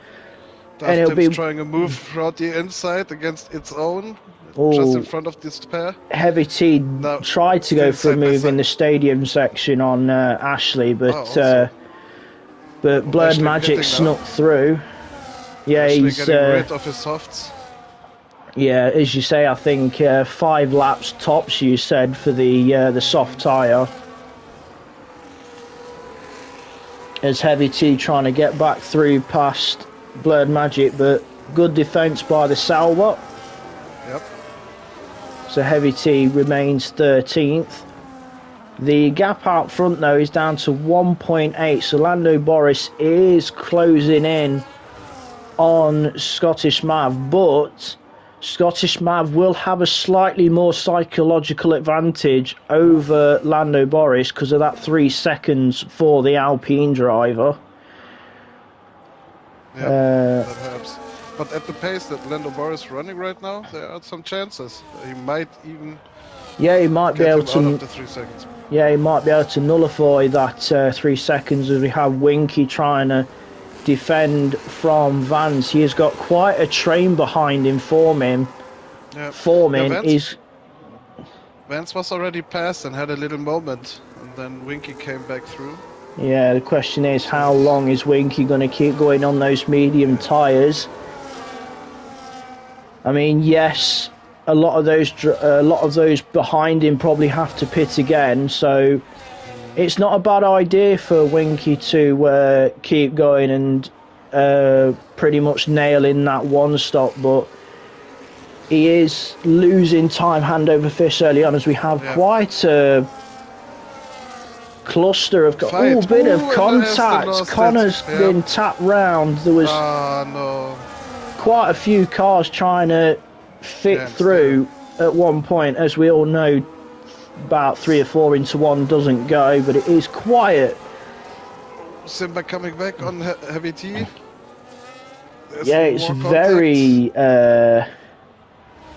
And it'll be trying a move throughout the inside against its own, just in front of this pair. Heavy T tried to go for a move in the stadium section on Ashley, but Blurred Magic snuck through. Yeah, he's getting rid of his softs. Yeah, as you say, I think 5 laps tops, you said, for the soft tyre. As Heavy T trying to get back through past Blurred Magic, but good defence by the Sauber. Yep. So Heavy T remains 13th. The gap out front, though, is down to 1.8, so Lando Boris is closing in on Scottish Mav, but Scottish Mav will have a slightly more psychological advantage over Lando Boris because of that 3 seconds for the Alpine driver. Yeah, that helps. But at the pace that Lando Boris is running right now, there are some chances. He might even be able to out of the 3 seconds. Yeah, he might be able to nullify that 3 seconds as we have Winky trying to defend from Vance. He has got quite a train behind him forming. Yeah. Vance was already passed and had a little moment and then Winky came back through. Yeah, the question is, how long is Winky going to keep going on those medium tyres? I mean, yes, a lot of those behind him probably have to pit again, so it's not a bad idea for Winky to keep going and pretty much nail in that one stop, but he is losing time hand over fist early on, as we have quite a cluster of bit of contact. Connor's been tapped round. There was quite a few cars trying to fit through at one point. As we all know, about 3 or 4 into one doesn't go, but it is quiet. Simba coming back on heavy T. It's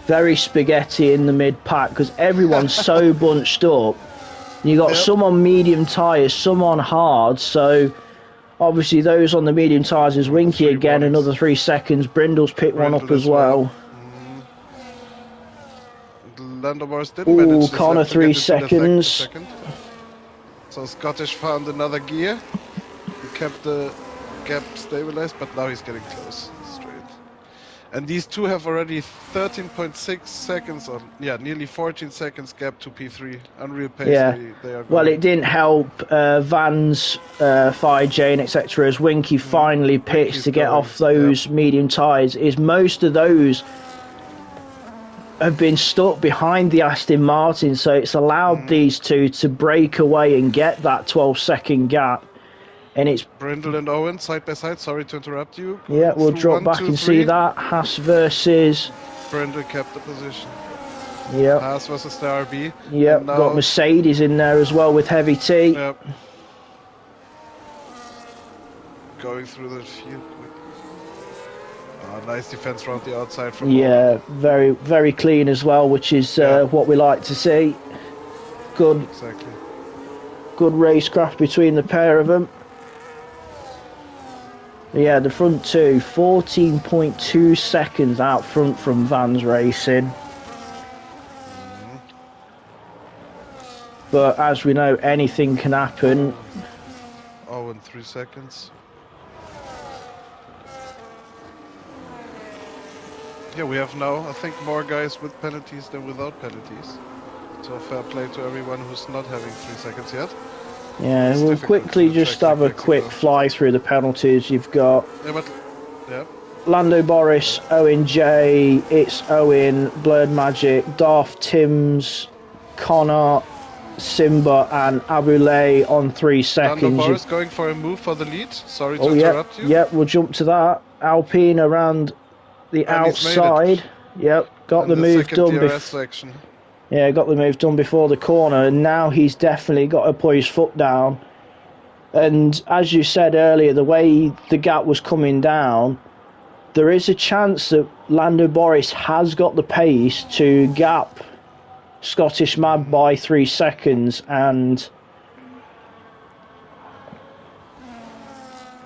very spaghetti in the mid pack because everyone's so bunched up. You got some on medium tyres, some on hard, so obviously those on the medium tyres is Winky again, another 3 seconds. Brindle's picked one up as well. Lando Morris didn't manage Connor 3 seconds. So Scottish found another gear. He kept the gap stabilized, but now he's getting close straight. And these two have already 13.6 seconds, or nearly 14 seconds gap to P3. Unreal pace. Yeah. They are well, it didn't help Vans, Fire Jane, etc. as Winky finally pits to get off those medium tyres. Is most of those have been stuck behind the Aston Martin, so it's allowed these two to break away and get that 12-second gap. And it's Brindle and Owen side by side. Sorry to interrupt you. Yeah, we'll drop back and see that. Haas versus Brindle kept the position. Yep. Haas versus the RB. Yep. Got Mercedes in there as well with heavy T. Yep. Going through the field. Nice defense around the outside from Owen. Very, very clean as well, which is what we like to see. Good. Exactly. Good racecraft between the pair of them. Yeah, the front two, 14.2 seconds out front from Vans Racing. But as we know, anything can happen. Oh, in 3 seconds. Yeah, we have now, I think, more guys with penalties than without penalties. So fair play to everyone who's not having 3 seconds yet. Yeah, we'll quickly just have a quick fly through the penalties. You've got Lando Boris, Owen J, It's Owen, Blurred Magic, Darth Timms, Connor, Simba and Abulay on 3 seconds. Lando Boris going for a move for the lead. Sorry to interrupt you. Yep, we'll jump to that. Alpine around the outside. Yep, got the move done. Yeah, got the move done before the corner, and now he's definitely got to put his foot down. And as you said earlier, the way the gap was coming down, there is a chance that Lando Boris has got the pace to gap Scottish Mad by 3 seconds and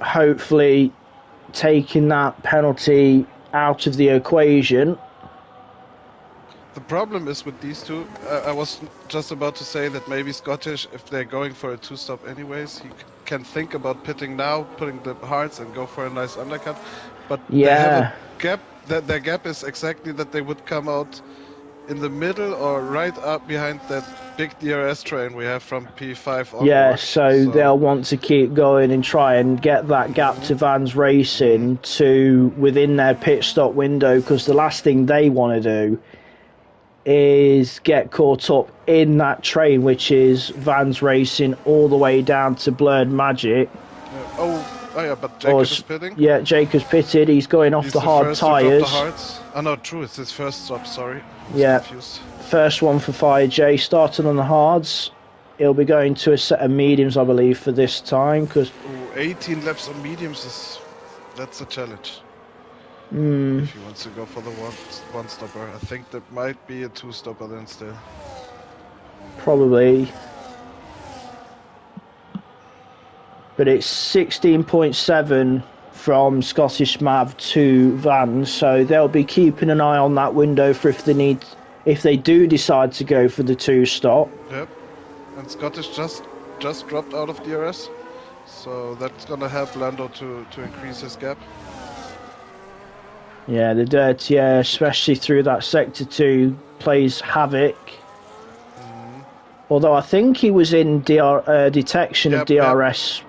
hopefully taking that penalty out of the equation. The problem is with these two, I was just about to say that maybe Scottish, if they're going for a 2-stop anyways, he can think about pitting now, putting the hards and go for a nice undercut. But they have a gap, their gap is exactly that they would come out in the middle or right up behind that big DRS train we have from P5 onward. Yeah, so they'll want to keep going and try and get that gap to Vans Racing to within their pit stop window, because the last thing they want to do is get caught up in that train, which is Vans Racing all the way down to Blurred Magic. But Jacob's pitting. Yeah, Jacob's pitted. He's going off the hard tyres. Oh no, true, it's his first stop, sorry. Confused. First one for Fire J, starting on the hards. He'll be going to a set of mediums, I believe, for this time, because 18 laps on mediums that's a challenge. If he wants to go for the one stopper, I think that might be a 2-stopper then still. Probably. But it's 16.7 from Scottish Mav to Vans, so they'll be keeping an eye on that window for if they do decide to go for the 2-stop. Yep. And Scottish just dropped out of DRS, so that's gonna help Lando to increase his gap. Yeah, the dirty air, especially through that sector 2, plays havoc. Although I think he was in detection of DRS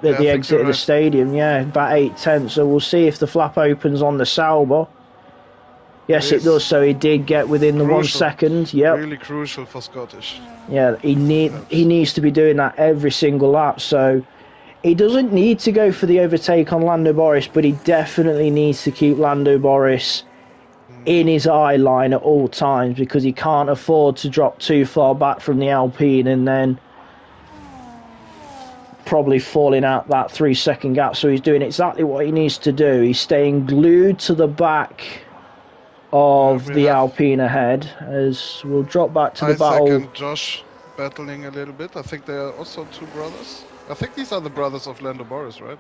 at the exit of the stadium. Yeah, about 8/10. So we'll see if the flap opens on the Sauber. Yes, it does. So he did get within the 1 second. Yep. Really crucial for Scottish. Yeah, he needs to be doing that every single lap. So he doesn't need to go for the overtake on Lando Norris, but he definitely needs to keep Lando Norris in his eye line at all times, because he can't afford to drop too far back from the Alpine and then probably falling out that 3-second gap. So he's doing exactly what he needs to do. He's staying glued to the back of the Alpine ahead, as we'll drop back to the battle. Isaac and Josh battling a little bit. I think they are also two brothers. I think these are the brothers of Lando Norris, right?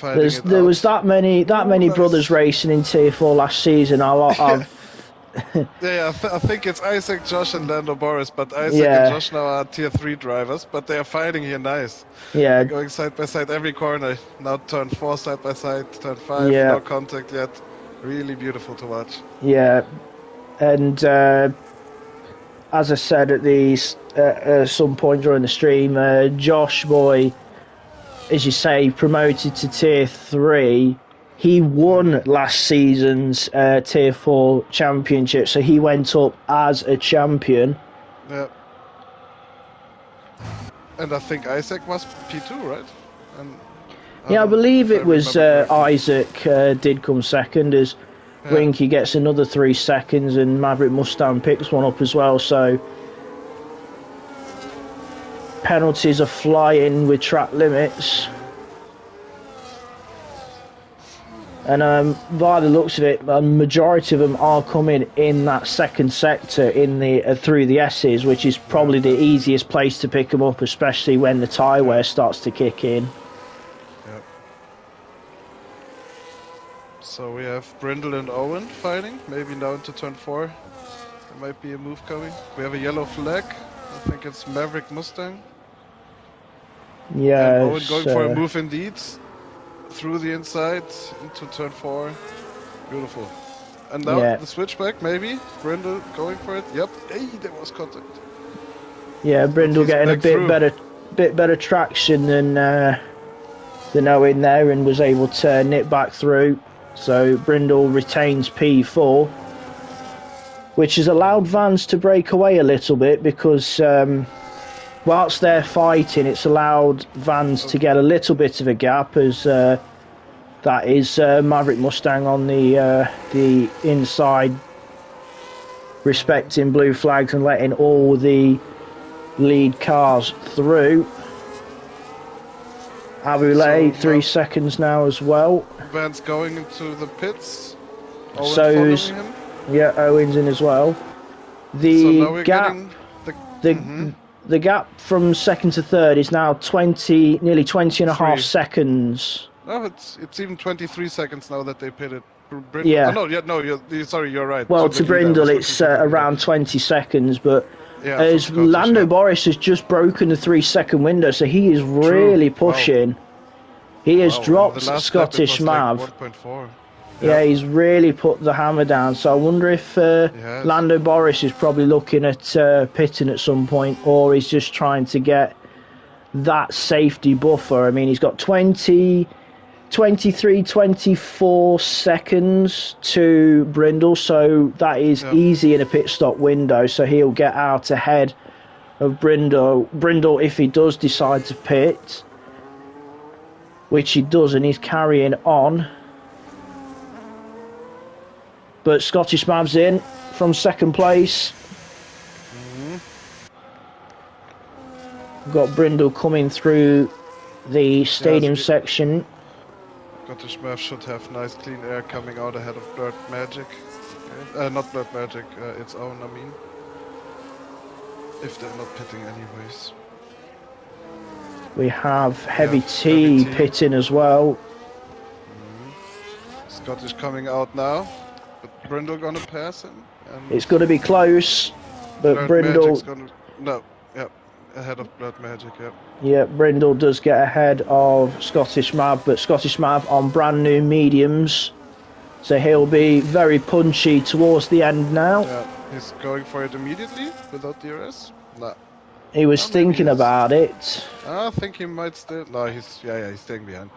There was that many brothers racing in Tier 4 last season. Yeah, I think it's Isaac, Josh, and Lando Norris, but Isaac and Josh now are Tier 3 drivers, but they are fighting here nice. Yeah. They're going side by side every corner. Now turn 4 side by side, turn 5, no contact yet. Really beautiful to watch. Yeah, and as I said at some point during the stream, Josh Boy, as you say, promoted to Tier 3. He won last season's Tier 4 championship, so he went up as a champion. Yeah. And I think Isaac was P2, right? And I believe it was Isaac did come second, as Winky gets another 3 seconds and Maverick Mustang picks one up as well. So penalties are flying with track limits. And by the looks of it, a majority of them are coming in that second sector in the through the S's, which is probably the easiest place to pick them up, especially when the tyre wear starts to kick in. So we have Brindle and Owen fighting, maybe now into turn 4. There might be a move coming. We have a yellow flag. I think it's Maverick Mustang. Yeah. And Owen going for a move indeed. Through the inside into turn 4. Beautiful. And now the switchback, maybe. Brindle going for it. Yep. Hey, there was contact. Yeah, Brindle getting a bit better traction than Owen there, and was able to nip back through. So Brindle retains P4, which has allowed Vans to break away a little bit, because whilst they're fighting, it's allowed Vans to get a little bit of a gap, as that is Maverick Mustang on the inside, respecting blue flags and letting all the lead cars through. Abulé, 3 seconds now as well. Vans going into the pits. Owen So's, following him. Yeah, Owen's in as well. The gap, the gap from second to third is now nearly 20 and a half seconds. No, it's even 23 seconds now that they pitted. Yeah. Oh, no, you're right. Well, to Brindle, it's around 20 seconds, but as Lando Norris has just broken the 3-second window, so he is really pushing. Wow. He has dropped Scottish Mav. Like 1.4. Yeah, he's really put the hammer down. So I wonder if Lando Norris is probably looking at pitting at some point, or he's just trying to get that safety buffer. I mean, he's got 23, 24 seconds to Brindle, so that is easy in a pit stop window. So he'll get out ahead of Brindle. Brindle, if he does decide to pit, which he does, and he's carrying on. But Scottish Mav's in from second place. We've got Brindle coming through the stadium section. Scottish Mav should have nice clean air coming out ahead of Blurred Magic. Okay. Not Blurred Magic, its own, I mean. If they're not pitting anyways. We have Heavy T pitting as well. Scottish coming out now. But Brindle gonna pass him. And it's going to be close, but Brindle... ahead of Blood Magic, yeah. Yeah, Brindle does get ahead of Scottish Mav, but Scottish Mav on brand new mediums. So he'll be very punchy towards the end now. Yeah, he's going for it immediately without DRS. Nah. He was thinking about it. I think he might still. No, he's staying behind.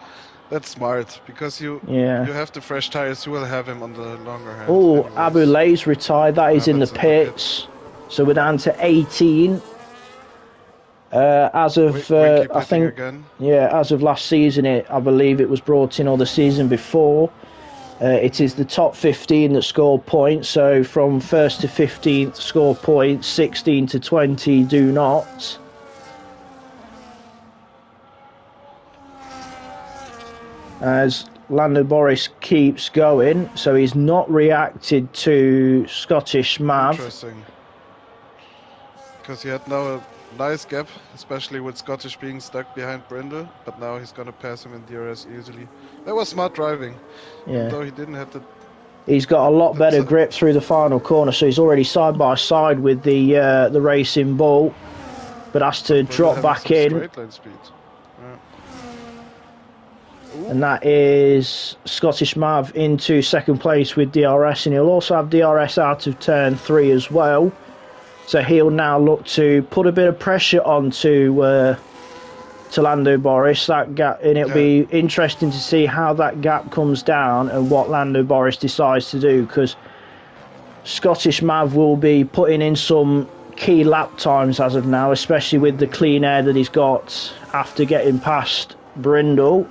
That's smart because you have the fresh tires. You will have him on the longer hand. Oh, Abu Lay's retired. That is in the pits. So we're down to 18. As of I think, again. Yeah, as of last season, I believe it was brought in, or the season before. It is the top 15 that score points. So from 1st to 15th score points, 16 to 20 do not. As Lando Boris keeps going, so he's not reacted to Scottish Mav. Interesting. Because he had now a nice gap, especially with Scottish being stuck behind Brindle, but now he's gonna pass him in DRS easily. That was smart driving. Yeah. Though he didn't have the. He's got a lot better grip through the final corner, so he's already side by side with the Racing Bull, but has to drop back in. Straight line speed. Yeah. And that is Scottish Mav into second place with DRS, and he'll also have DRS out of turn 3 as well. So he'll now look to put a bit of pressure onto to Lando Boris. That gap, and it'll be interesting to see how that gap comes down and what Lando Boris decides to do, because Scottish Mav will be putting in some key lap times as of now, especially with the clean air that he's got after getting past Brindle.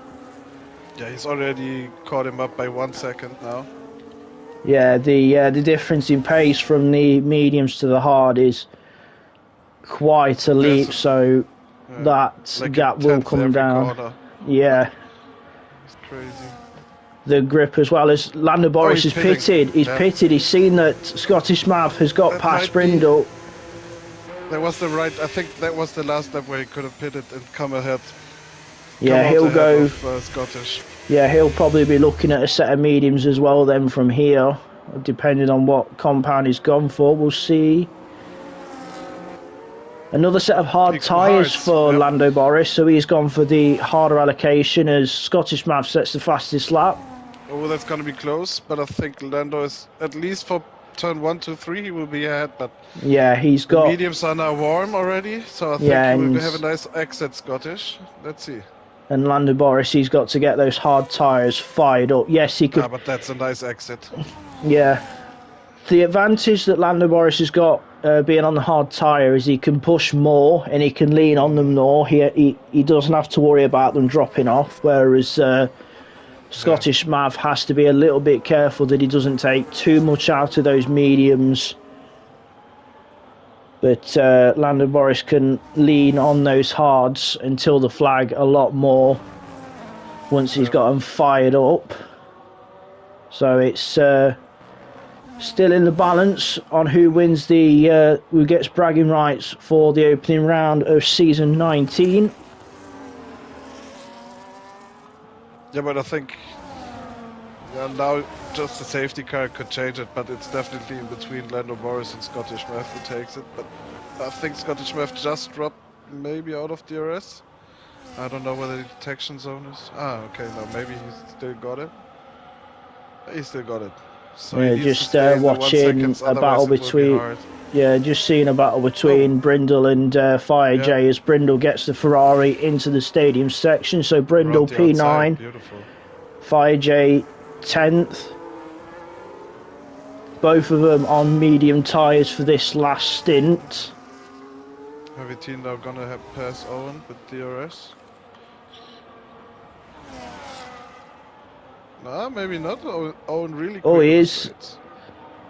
Yeah, he's already caught him up by 1 second now. Yeah, the difference in pace from the mediums to the hard is quite a leap, so that like gap will come down. Corner. Yeah. It's crazy. The grip as well as Lando Boris is pitted. He's pitted. He's seen that Scottish Mav has got past Brindle. That was the right. I think that was the last lap where he could have pitted and come ahead. Yeah, he'll go. Of, Scottish. Yeah, he'll probably be looking at a set of mediums as well then from here, depending on what compound he's gone for. We'll see. Another set of hard tyres for Lando Boris, so he's gone for the harder allocation as Scottish Mav sets the fastest lap. Oh, that's going to be close, but I think Lando is, at least for turn 1, 2, 3, he will be ahead, but yeah, he's got... The mediums are now warm already, so I think he will have a nice exit, Scottish. Let's see. And Lando Boris, he's got to get those hard tyres fired up. Yes, he could... Ah, but that's a nice exit. Yeah. The advantage that Lando Boris has got being on the hard tyre is he can push more and he can lean on them more. He doesn't have to worry about them dropping off, whereas Scottish Mav has to be a little bit careful that he doesn't take too much out of those mediums. But Lando Boris can lean on those hards until the flag a lot more once he's got them fired up. So it's still in the balance on who wins the who gets bragging rights for the opening round of season 19. Yeah, but I think now just the safety car could change it, but it's definitely in between Lando Boris and Scottish Mav who takes it. But I think Scottish Mav just dropped maybe out of DRS. I don't know whether the detection zone is. Ah, okay, no, maybe he still got it. He still got it. So yeah, just watching a battle between. Yeah, just seeing a battle between Brindle and Fire J as Brindle gets the Ferrari into the stadium section. So Brindle P9, Fire J 10th. Both of them on medium tyres for this last stint. Heavy team now gonna have pass Owen with DRS. Nah, maybe not. Owen really. Oh, he is.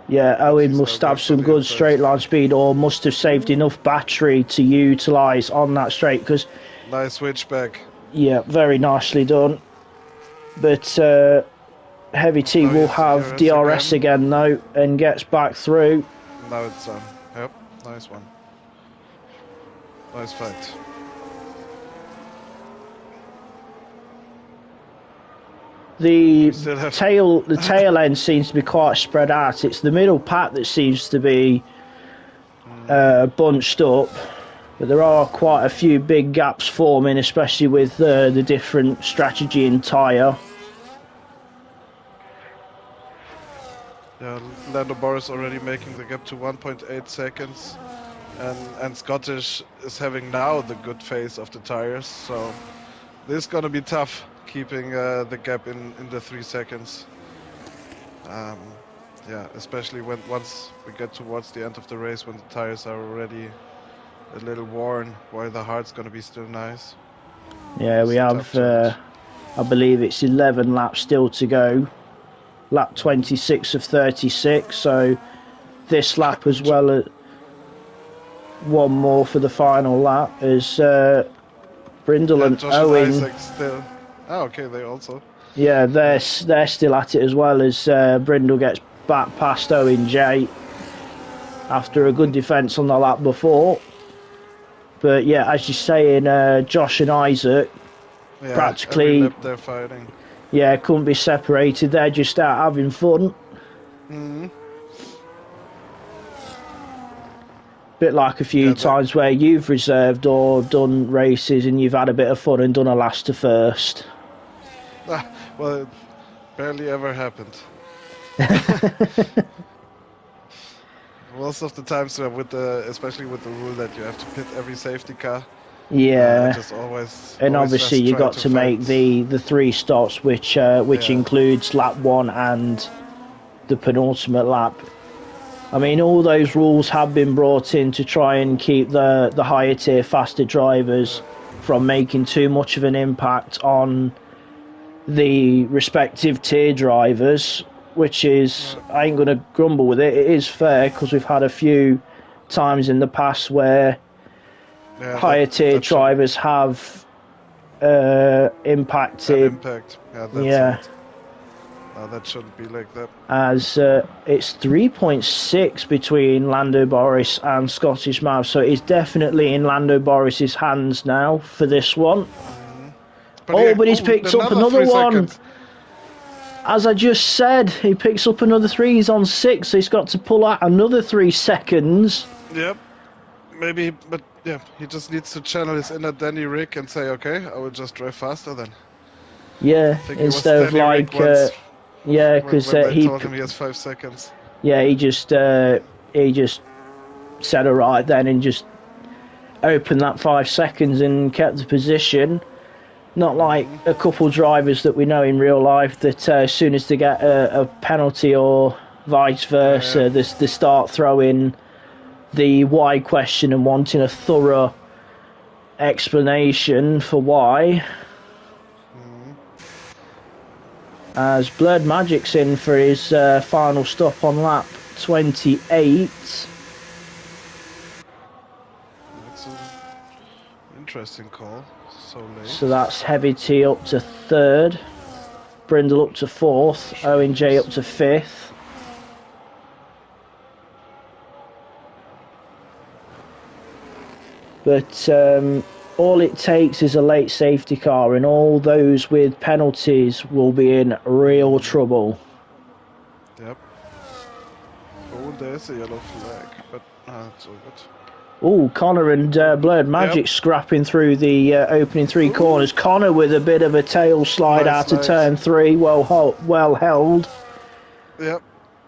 Yeah, Owen must have some good straight line speed, or must have saved enough battery to utilise on that straight. Because nice switchback. Yeah, very nicely done. But Heavy T will have DRS again though, and gets back through. Now it's on. Yep, nice one. Nice fight. The tail end seems to be quite spread out. It's the middle pack that seems to be bunched up. But there are quite a few big gaps forming, especially with the different strategy in tyre. Yeah, Lando Boris already making the gap to 1.8 seconds. And Scottish is having now the good phase of the tires, so this is gonna be tough keeping the gap in the 3 seconds. Yeah, especially once we get towards the end of the race, when the tires are already a little worn, while the hard's gonna be still nice. Yeah, we have, I believe it's 11 laps still to go. Lap 26 of 36, so this lap as well as one more for the final lap is Brindle and Josh Owen. And Isaac still. Oh, okay, they also. Yeah, they're still at it as well as Brindle gets back past Owen J after a good defence on the lap before. But yeah, as you're saying, Josh and Isaac practically every lap they're fighting. Yeah, couldn't be separated. They're just out having fun. Bit like a few times where you've reserved or done races and you've had a bit of fun and done a last to first. Well, it barely ever happened. Most of the times, especially with the rule that you have to pit every safety car. Yeah, just always. And obviously you got to make the 3 stops, which includes lap 1 and the penultimate lap. I mean, all those rules have been brought in to try and keep the higher tier, faster drivers from making too much of an impact on the respective tier drivers, which is, I ain't going to grumble with it. It is fair because we've had a few times in the past where higher tier drivers have impacted. Impact. No, that shouldn't be like that. As it's 3.6 between Lando Boris and Scottish Mouse, so it's definitely in Lando Boris's hands now for this one. But he's picked up another one. As I just said, he picks up another 3. He's on 6, so he's got to pull out another 3 seconds. Yep. Maybe, but yeah, he just needs to channel his inner Danny Rick and say, okay, I will just drive faster then. Yeah, instead of like, because he told him he has 5 seconds. Yeah, he just said alright then and just opened that 5 seconds and kept the position. Not like a couple drivers that we know in real life that as soon as they get a penalty or vice versa, they start throwing the why question and wanting a thorough explanation for why. As Blurred Magic's in for his final stop on lap 28. That's an interesting call. So late. So that's Heavy T up to 3rd, Brindle up to 4th, Owen J up to 5th. But all it takes is a late safety car, and all those with penalties will be in real trouble. Yep. Oh, there's a yellow flag, but it's all good. Oh, Connor and Blurred Magic scrapping through the opening 3 corners. Connor with a bit of a tail slide out of turn 3, well held. Yep.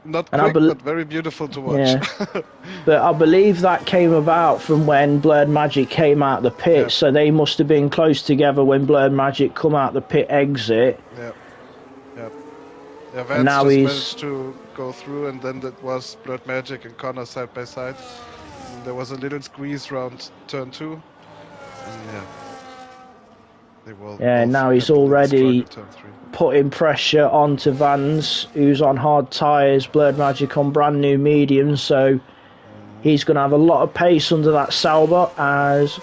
Not quick, but very beautiful to watch. Yeah. But I believe that came about from when Blurred Magic came out the pit, so they must have been close together when Blurred Magic come out the pit exit. Yep. Yeah, Vance now just managed to go through, and then that was Blurred Magic and Connor side by side. And there was a little squeeze around turn 2. And they will. Yeah, now he's already putting pressure onto Vans, who's on hard tyres, Blurred Magic on brand new mediums, so he's going to have a lot of pace under that Sauber, as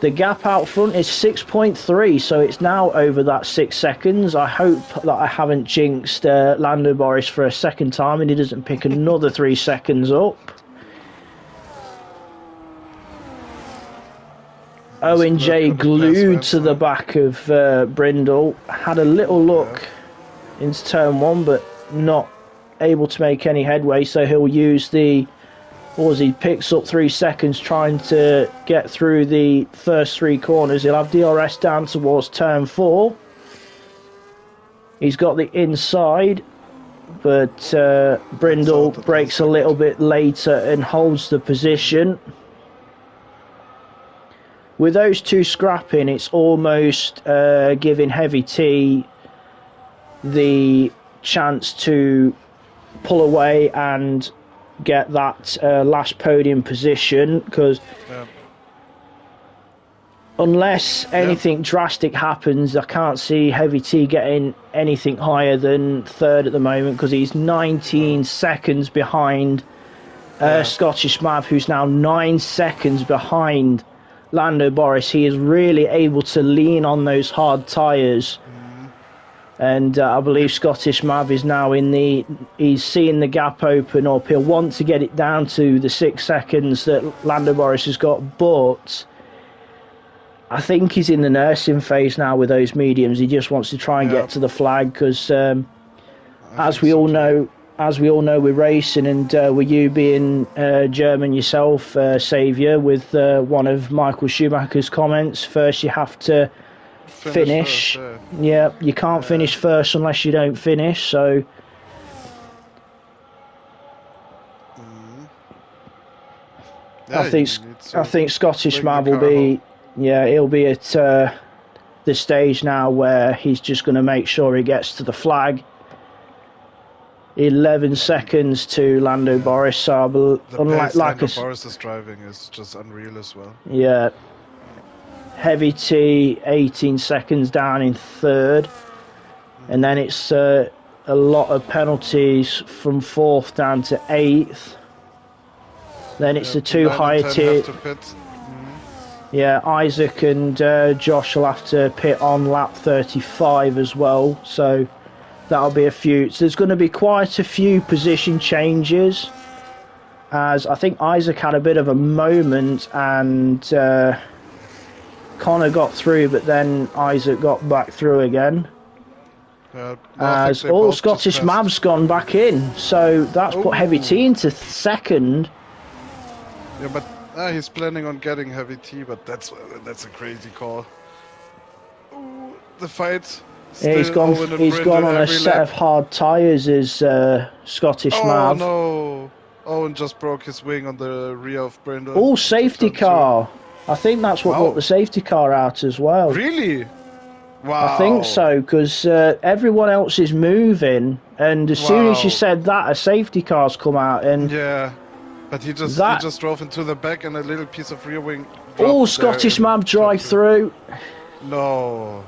the gap out front is 6.3, so it's now over that 6 seconds. I hope that I haven't jinxed Lando Boris for a second time and he doesn't pick another 3 seconds up. Owen J glued to the back of Brindle, had a little look into turn 1 but not able to make any headway, so he'll use the Or as he picks up 3 seconds trying to get through the first 3 corners. He'll have DRS down towards turn 4. He's got the inside, but Brindle brakes a little bit later and holds the position. With those 2 scrapping, it's almost giving Heavy T the chance to pull away and get that last podium position, because unless anything drastic happens, I can't see Heavy T getting anything higher than 3rd at the moment, because he's 19 seconds behind Scottish Mav, who's now 9 seconds behind Lando Boris. He is really able to lean on those hard tyres. And I believe Scottish Mav is now he's seeing the gap open up. He'll want to get it down to the 6 seconds that Lando Boris has got, but I think he's in the nursing phase now with those mediums. He just wants to try and get to the flag, because as we all know, we're racing, and with you being German yourself, Saviour, with one of Michael Schumacher's comments, first you have to finish. First, yeah, you can't finish first unless you don't finish. So I think Scottish Mav will be he'll be at the stage now where he's just going to make sure he gets to the flag. 11 seconds to Lando Boris. So Lando Boris is driving is just unreal as well. Yeah. Heavy T 18 seconds down in 3rd, and then it's a lot of penalties from 4th down to 8th. Then it's the 2 higher tier. Yeah, Isaac and Josh will have to pit on lap 35 as well, so that'll be a few. So there's going to be quite a few position changes, as I think Isaac had a bit of a moment and Connor got through, but then Isaac got back through again. As all Scottish Mav's gone back in, so that's put Heavy T into 2nd. Yeah, but he's planning on getting Heavy T, but that's a crazy call. Ooh, the fight. Yeah, he's gone on a set of hard tyres, is Scottish Mav. Oh no! Owen just broke his wing on the rear of Brindle. Oh, safety car. I think that's what brought the safety car out as well. Really? Wow. I think so, because everyone else is moving, and as soon as you said that, a safety car's come out, and but he just drove into the back, and a little piece of rear wing. Oh, Scottish Mav drive through. No.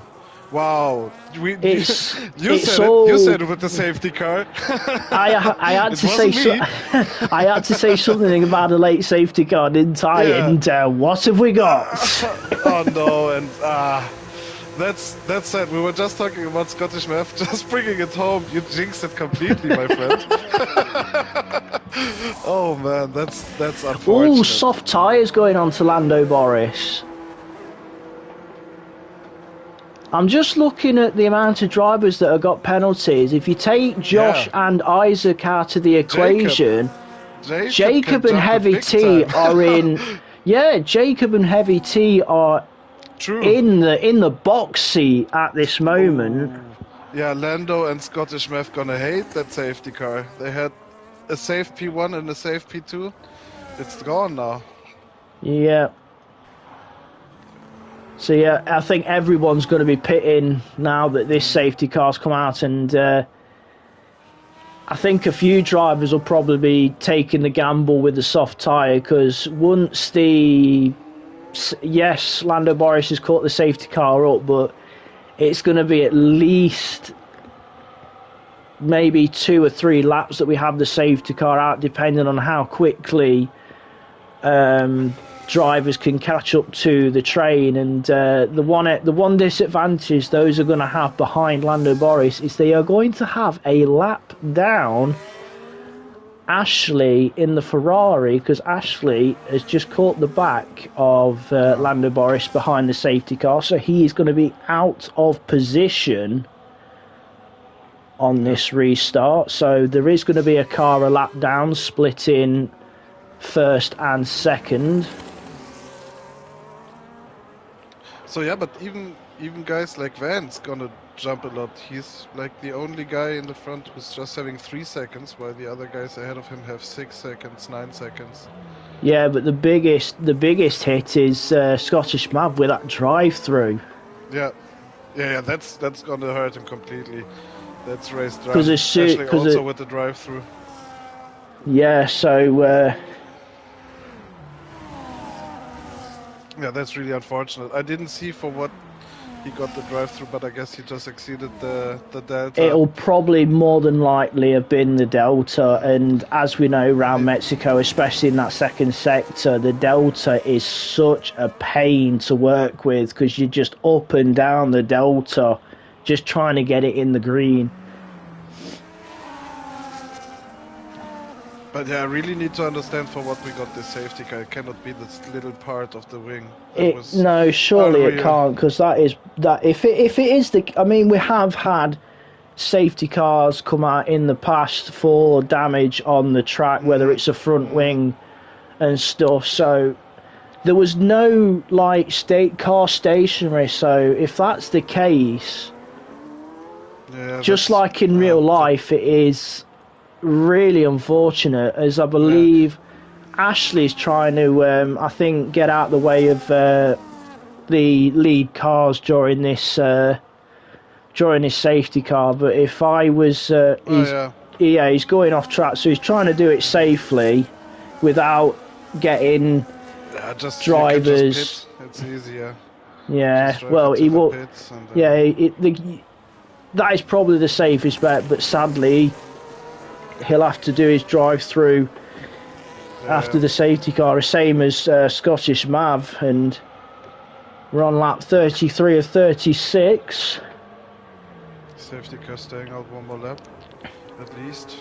Wow. You said it with the safety car. I had to say I had to say something about a late safety car, didn't I? And what have we got? Oh no! And that's it. We were just talking about Scottish Mav, just bringing it home. You jinxed it completely, my friend. Oh man, that's unfortunate. Oh, soft tyres going on to Lando Boris. I'm just looking at the amount of drivers that have got penalties. If you take Josh and Isaac out of the equation, Jacob and Heavy T are in. Yeah, Jacob and Heavy T are in the box seat at this moment. Ooh. Yeah, Lando and Scottish Mav gonna hate that safety car. They had a safe P1 and a safe P2. It's gone now. Yeah. So yeah, I think everyone's going to be pitting now that this safety car's come out, and I think a few drivers will probably be taking the gamble with the soft tyre, because once Lando Boris has caught the safety car up, but it's going to be at least maybe 2 or 3 laps that we have the safety car out, depending on how quickly drivers can catch up to the train. And the one disadvantage those are going to have behind Lando Boris is they are going to have a lap down Ashley in the Ferrari, because Ashley has just caught the back of Lando Boris behind the safety car, so he is going to be out of position on this restart. So there is going to be a car a lap down, splitting first and second. So yeah, but even guys like Van's gonna jump a lot. He's like the only guy in the front who's just having 3 seconds, while the other guys ahead of him have 6 seconds, 9 seconds. Yeah, but the biggest hit is Scottish Mav with that drive-through. Yeah, that's gonna hurt him completely. That's race drive, Because especially also with the drive-through. Yeah, so. Yeah, that's really unfortunate. I didn't see for what he got the drive-through, but I guess he just exceeded the delta. It'll probably more than likely have been the delta, and as we know around Mexico, especially in that second sector, the delta is such a pain to work with because you're just up and down the delta just trying to get it in the green. But yeah, I really need to understand for what we got this safety car. It cannot be this little part of the wing. No, surely it can't, because if it is I mean, we have had safety cars come out in the past for damage on the track, whether it's a front wing and stuff. So there was no like car stationary. So if that's the case, just like in real life, it is really unfortunate, as I believe Ashley's trying to I think get out the way of the lead cars during this safety car. But if I was he's going off track, so he's trying to do it safely without getting drivers. It's easier. Yeah, well, he will. That is probably the safest bet, but sadly he'll have to do his drive-through after the safety car, same as Scottish Mav, and we're on lap 33 of 36. Safety car staying out one more lap, at least.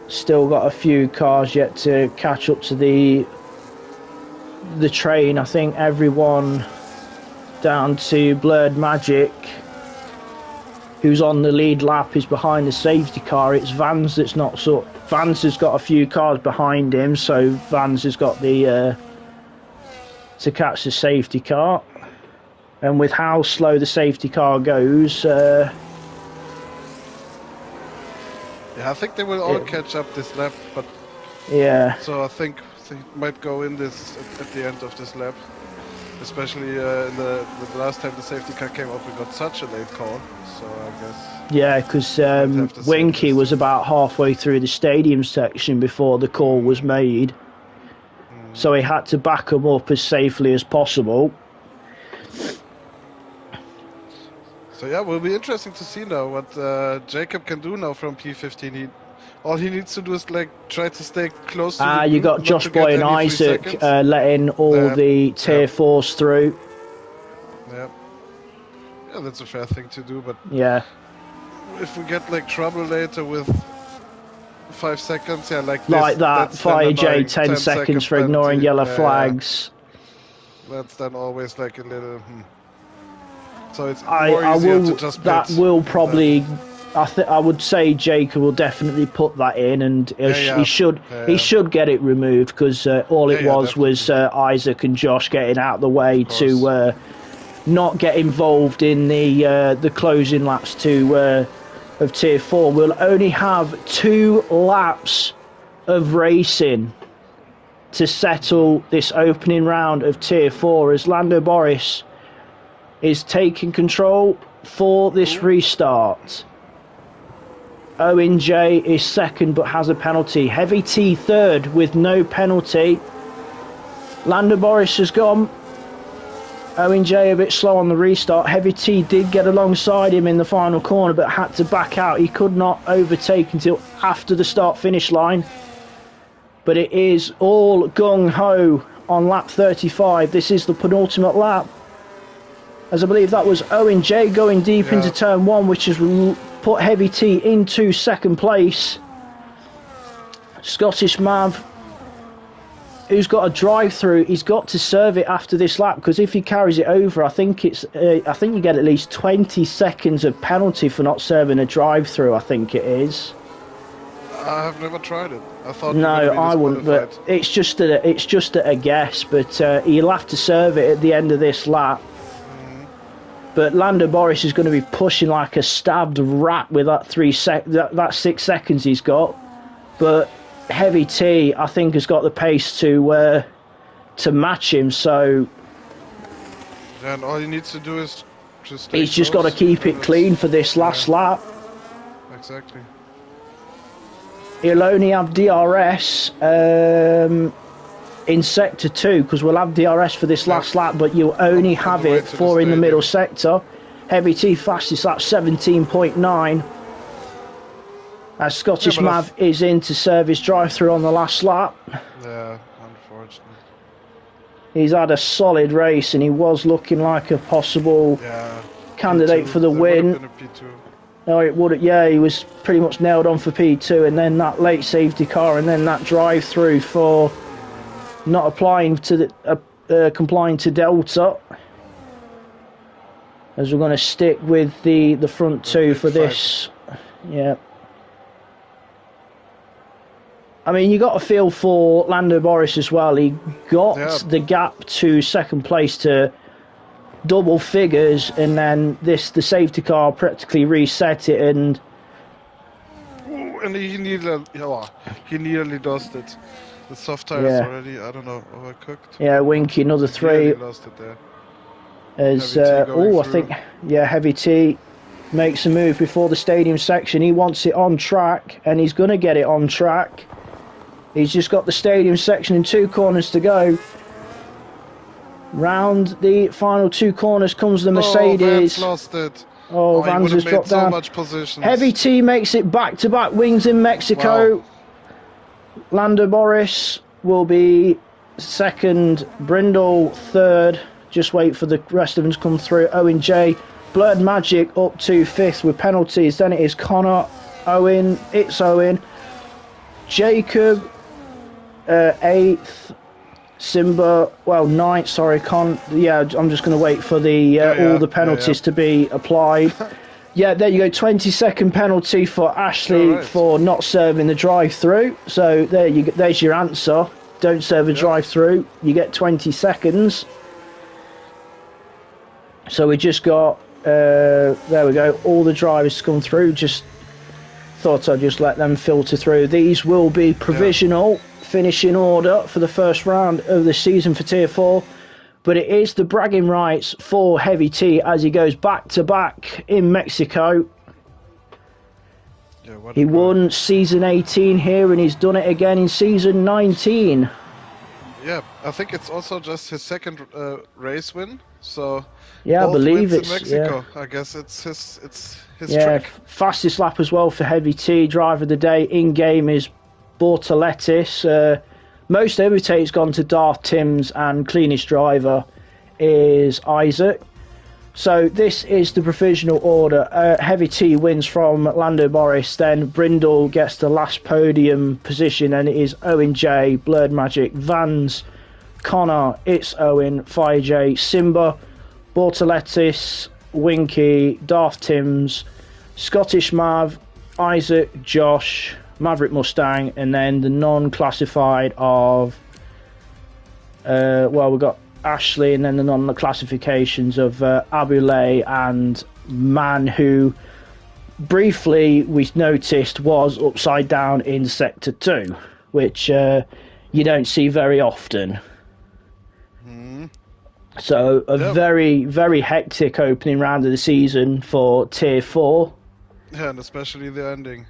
Still got a few cars yet to catch up to the train. I think everyone down to Blurred Magic, who's on the lead lap, is behind the safety car. It's Vans that's not so. Vans has got a few cars behind him, so Vans has got the to catch the safety car. And with how slow the safety car goes, yeah, I think they will all catch up this lap, but yeah. So I think they might go in this at the end of this lap. Especially in the last time the safety car came up, we got such a late call, so I guess... Yeah, because Winky was about halfway through the stadium section before the call was made, so he had to back them up as safely as possible. So yeah, it will be interesting to see now what Jacob can do now from P15. All he needs to do is like try to stay close to the group, you got Josh Boy and Isaac letting all the tier 4s through. Yeah, that's a fair thing to do, but yeah, if we get like trouble later with 5 seconds, like that, Fire J 10 seconds for ignoring yellow flags. That's then always like a little. So it's more easier to just pit. That will probably. I would say Jacob will definitely put that in, and he should get it removed, because all it was Isaac and Josh getting out of the way to not get involved in the closing laps of Tier 4. We'll only have 2 laps of racing to settle this opening round of Tier 4, as Lando Boris is taking control for this restart. Owen J is second but has a penalty. Heavy T third with no penalty. Lando Boris has gone. Owen J a bit slow on the restart. Heavy T did get alongside him in the final corner but had to back out. He could not overtake until after the start finish line. But it is all gung-ho on lap 35. This is the penultimate lap, as I believe that was Owen J going deep into turn 1, which has put Heavy T into second place. Scottish Mav, who's got a drive-through, he's got to serve it after this lap, because if he carries it over, I think you get at least 20 seconds of penalty for not serving a drive-through. I think it is. I've never tried it. I thought No, I wouldn't. But it's just a guess. But he'll have to serve it at the end of this lap. But Lando Norris is going to be pushing like a stabbed rat with that 6 seconds he's got. But Heavy T, I think, has got the pace to match him. So, and all he needs to do is just. He's just got to keep it clean for this last lap. Exactly. He'll only have DRS in sector 2 because we'll have DRS for this last lap, but you'll only have it for in the middle sector. Heavy T fastest lap 17.9. As Scottish Mav is in to serve his drive-through on the last lap. Yeah, unfortunately. He's had a solid race and he was looking like a possible candidate for the win. Oh, it would. Yeah, he was pretty much nailed on for P2, and then that late safety car, and then that drive-through for not applying to the complying to Delta. As we're going to stick with the front two for this. Yeah. I mean, you got a feel for Lando Norris as well. He got the gap to second place to double figures, and then the safety car practically reset it, and he nearly lost it. The soft tires already, I don't know, overcooked. Yeah, Winky, another 3. He lost it there. As I think Heavy T makes a move before the stadium section. He wants it on track, and he's going to get it on track. He's just got the stadium section and 2 corners to go. Round the final 2 corners comes the Mercedes. Vance lost it. Vans has dropped down. Much positions. Heavy T makes it back-to-back wings in Mexico. Wow. Lando Norris will be second. Brindle third. Just wait for the rest of them to come through. Owen J. Blurred Magic up to 5th with penalties. Then it is Connor. Owen. It's Owen. Jacob 8th. Simba, 9th, sorry, I'm just going to wait for the all the penalties to be applied. There you go, 20-second penalty for Ashley for not serving the drive-through. So there's your answer. Don't serve a drive-through, you get 20 seconds. So we just got, there we go, all the drivers come through. Just thought I'd just let them filter through. These will be provisional. Finishing order for the first round of the season for Tier 4, but it is the bragging rights for Heavy T as he goes back to back in Mexico. He won season 18 here, and he's done it again in season 19. Yeah, I think it's also just his second race win. So I believe it's in Mexico. I guess it's his track. Fastest lap as well for Heavy T. Driver of the day in game is Bortoletis. Most everything's gone to Darth Timms, and cleanest driver is Isaac. So this is the provisional order. Heavy T wins from Lando Norris, then Brindle gets the last podium position, and it is Owen J, Blurred Magic, Vans, Connor, it's Owen, Fire J, Simba, Bortoletis, Winky, Darth Timms, Scottish Mav, Isaac, Josh, Maverick Mustang, and then the non-classified of we've got Ashley, and then the non-classifications of Abulay and Man, who briefly we noticed was upside down in sector 2, which you don't see very often. So a very, very hectic opening round of the season for Tier 4. Yeah, and especially the ending.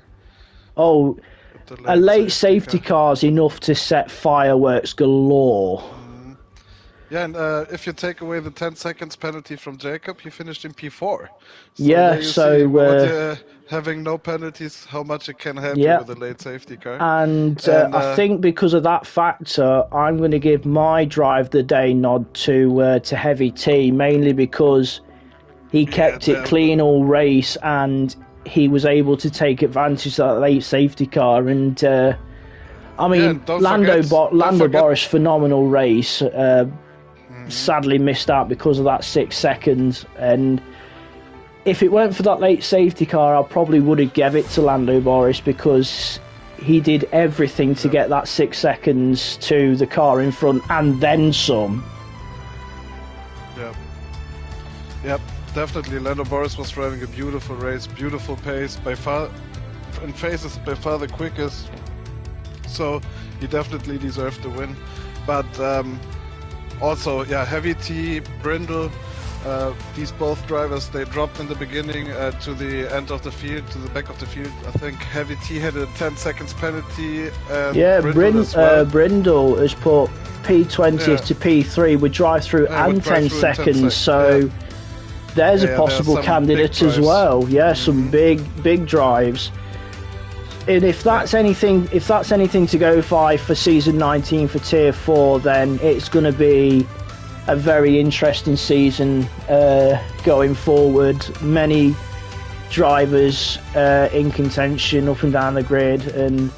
A late safety car is enough to set fireworks galore. Yeah, and if you take away the 10 seconds penalty from Jacob, he finished in P4. So having no penalties, how much it can help you with a late safety car. And I think because of that factor, I'm going to give my drive the day nod to Heavy T, mainly because he kept it clean all race, and he was able to take advantage of that late safety car. And Lando Norris, phenomenal race. Sadly missed out because of that 6 seconds, and if it weren't for that late safety car, I probably would have gave it to Lando Norris, because he did everything to get that 6 seconds to the car in front and then some. Yep, definitely. Lando Norris was driving a beautiful race, beautiful pace, by far, in phases by far the quickest. So he definitely deserved the win. But also, yeah, Heavy T, Brindle, these both drivers, they dropped in the beginning to the end of the field, to the back of the field. I think Heavy T had a 10 seconds penalty. Yeah, Brindle has put P20 to P3 with drive-through and 10 seconds, so there's a possible candidate as well. Yeah, some big drives. And if that's anything to go by for season 19 for Tier 4, then it's going to be a very interesting season going forward. Many drivers in contention up and down the grid, and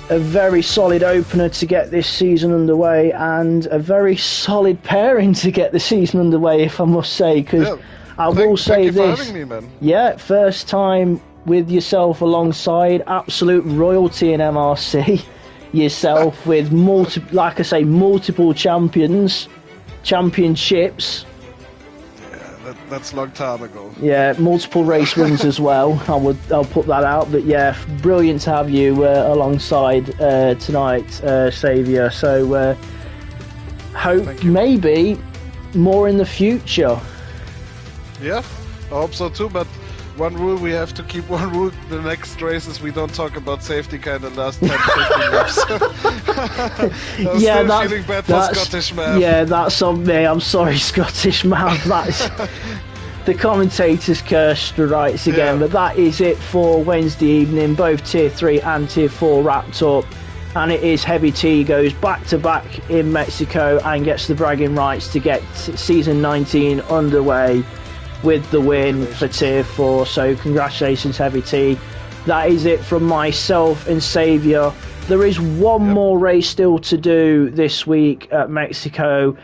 a very solid opener to get this season underway, and a very solid pairing to get the season underway, if I must say, because I will say this. Thank you for having me, man. Yeah, first time with yourself alongside, absolute royalty in MRC. Yourself with multiple championships. Yeah, that's a long time ago. Yeah, multiple race wins as well. I'll put that out. But yeah, brilliant to have you alongside tonight, Saviour. So hope maybe more in the future. Yeah, I hope so too. But one rule, we have to keep one rule. The next races we don't talk about safety car in the last 10-15 laps. I'm feeling bad for Scottish Mav. Yeah, that's on me. I'm sorry, Scottish Mav. That's the commentator's curse strikes again. But that is it for Wednesday evening. Both Tier 3 and Tier 4 wrapped up. And it is Heavy T goes back to back in Mexico and gets the bragging rights to get season 19 underway with the win for Tier 4, so congratulations Heavy T. That is it from myself and Saviour. There is one more race still to do this week at Mexico,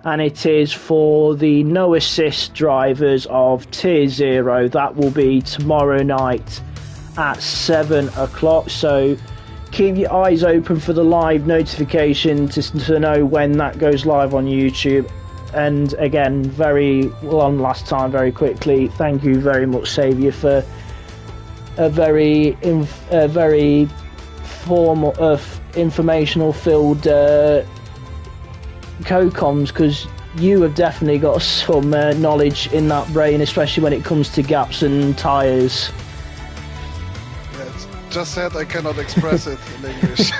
and it is for the no assist drivers of Tier 0. That will be tomorrow night at 7 o'clock, so keep your eyes open for the live notification to know when that goes live on YouTube. And again, very quickly, thank you very much, Saviour, for a very formal, informational filled co-coms, because you have definitely got some knowledge in that brain, especially when it comes to gaps and tyres. Yeah, it's just said I cannot express it in English,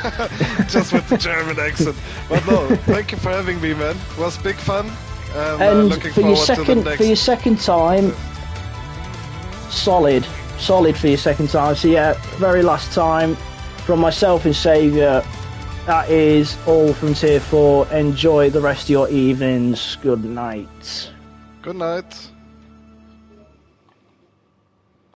just with the German accent. But no, thank you for having me, man. It was big fun. And looking for your second time, solid for your second time. So yeah, very last time from myself and Saviour. That is all from Tier 4. Enjoy the rest of your evenings. Good night. Good night.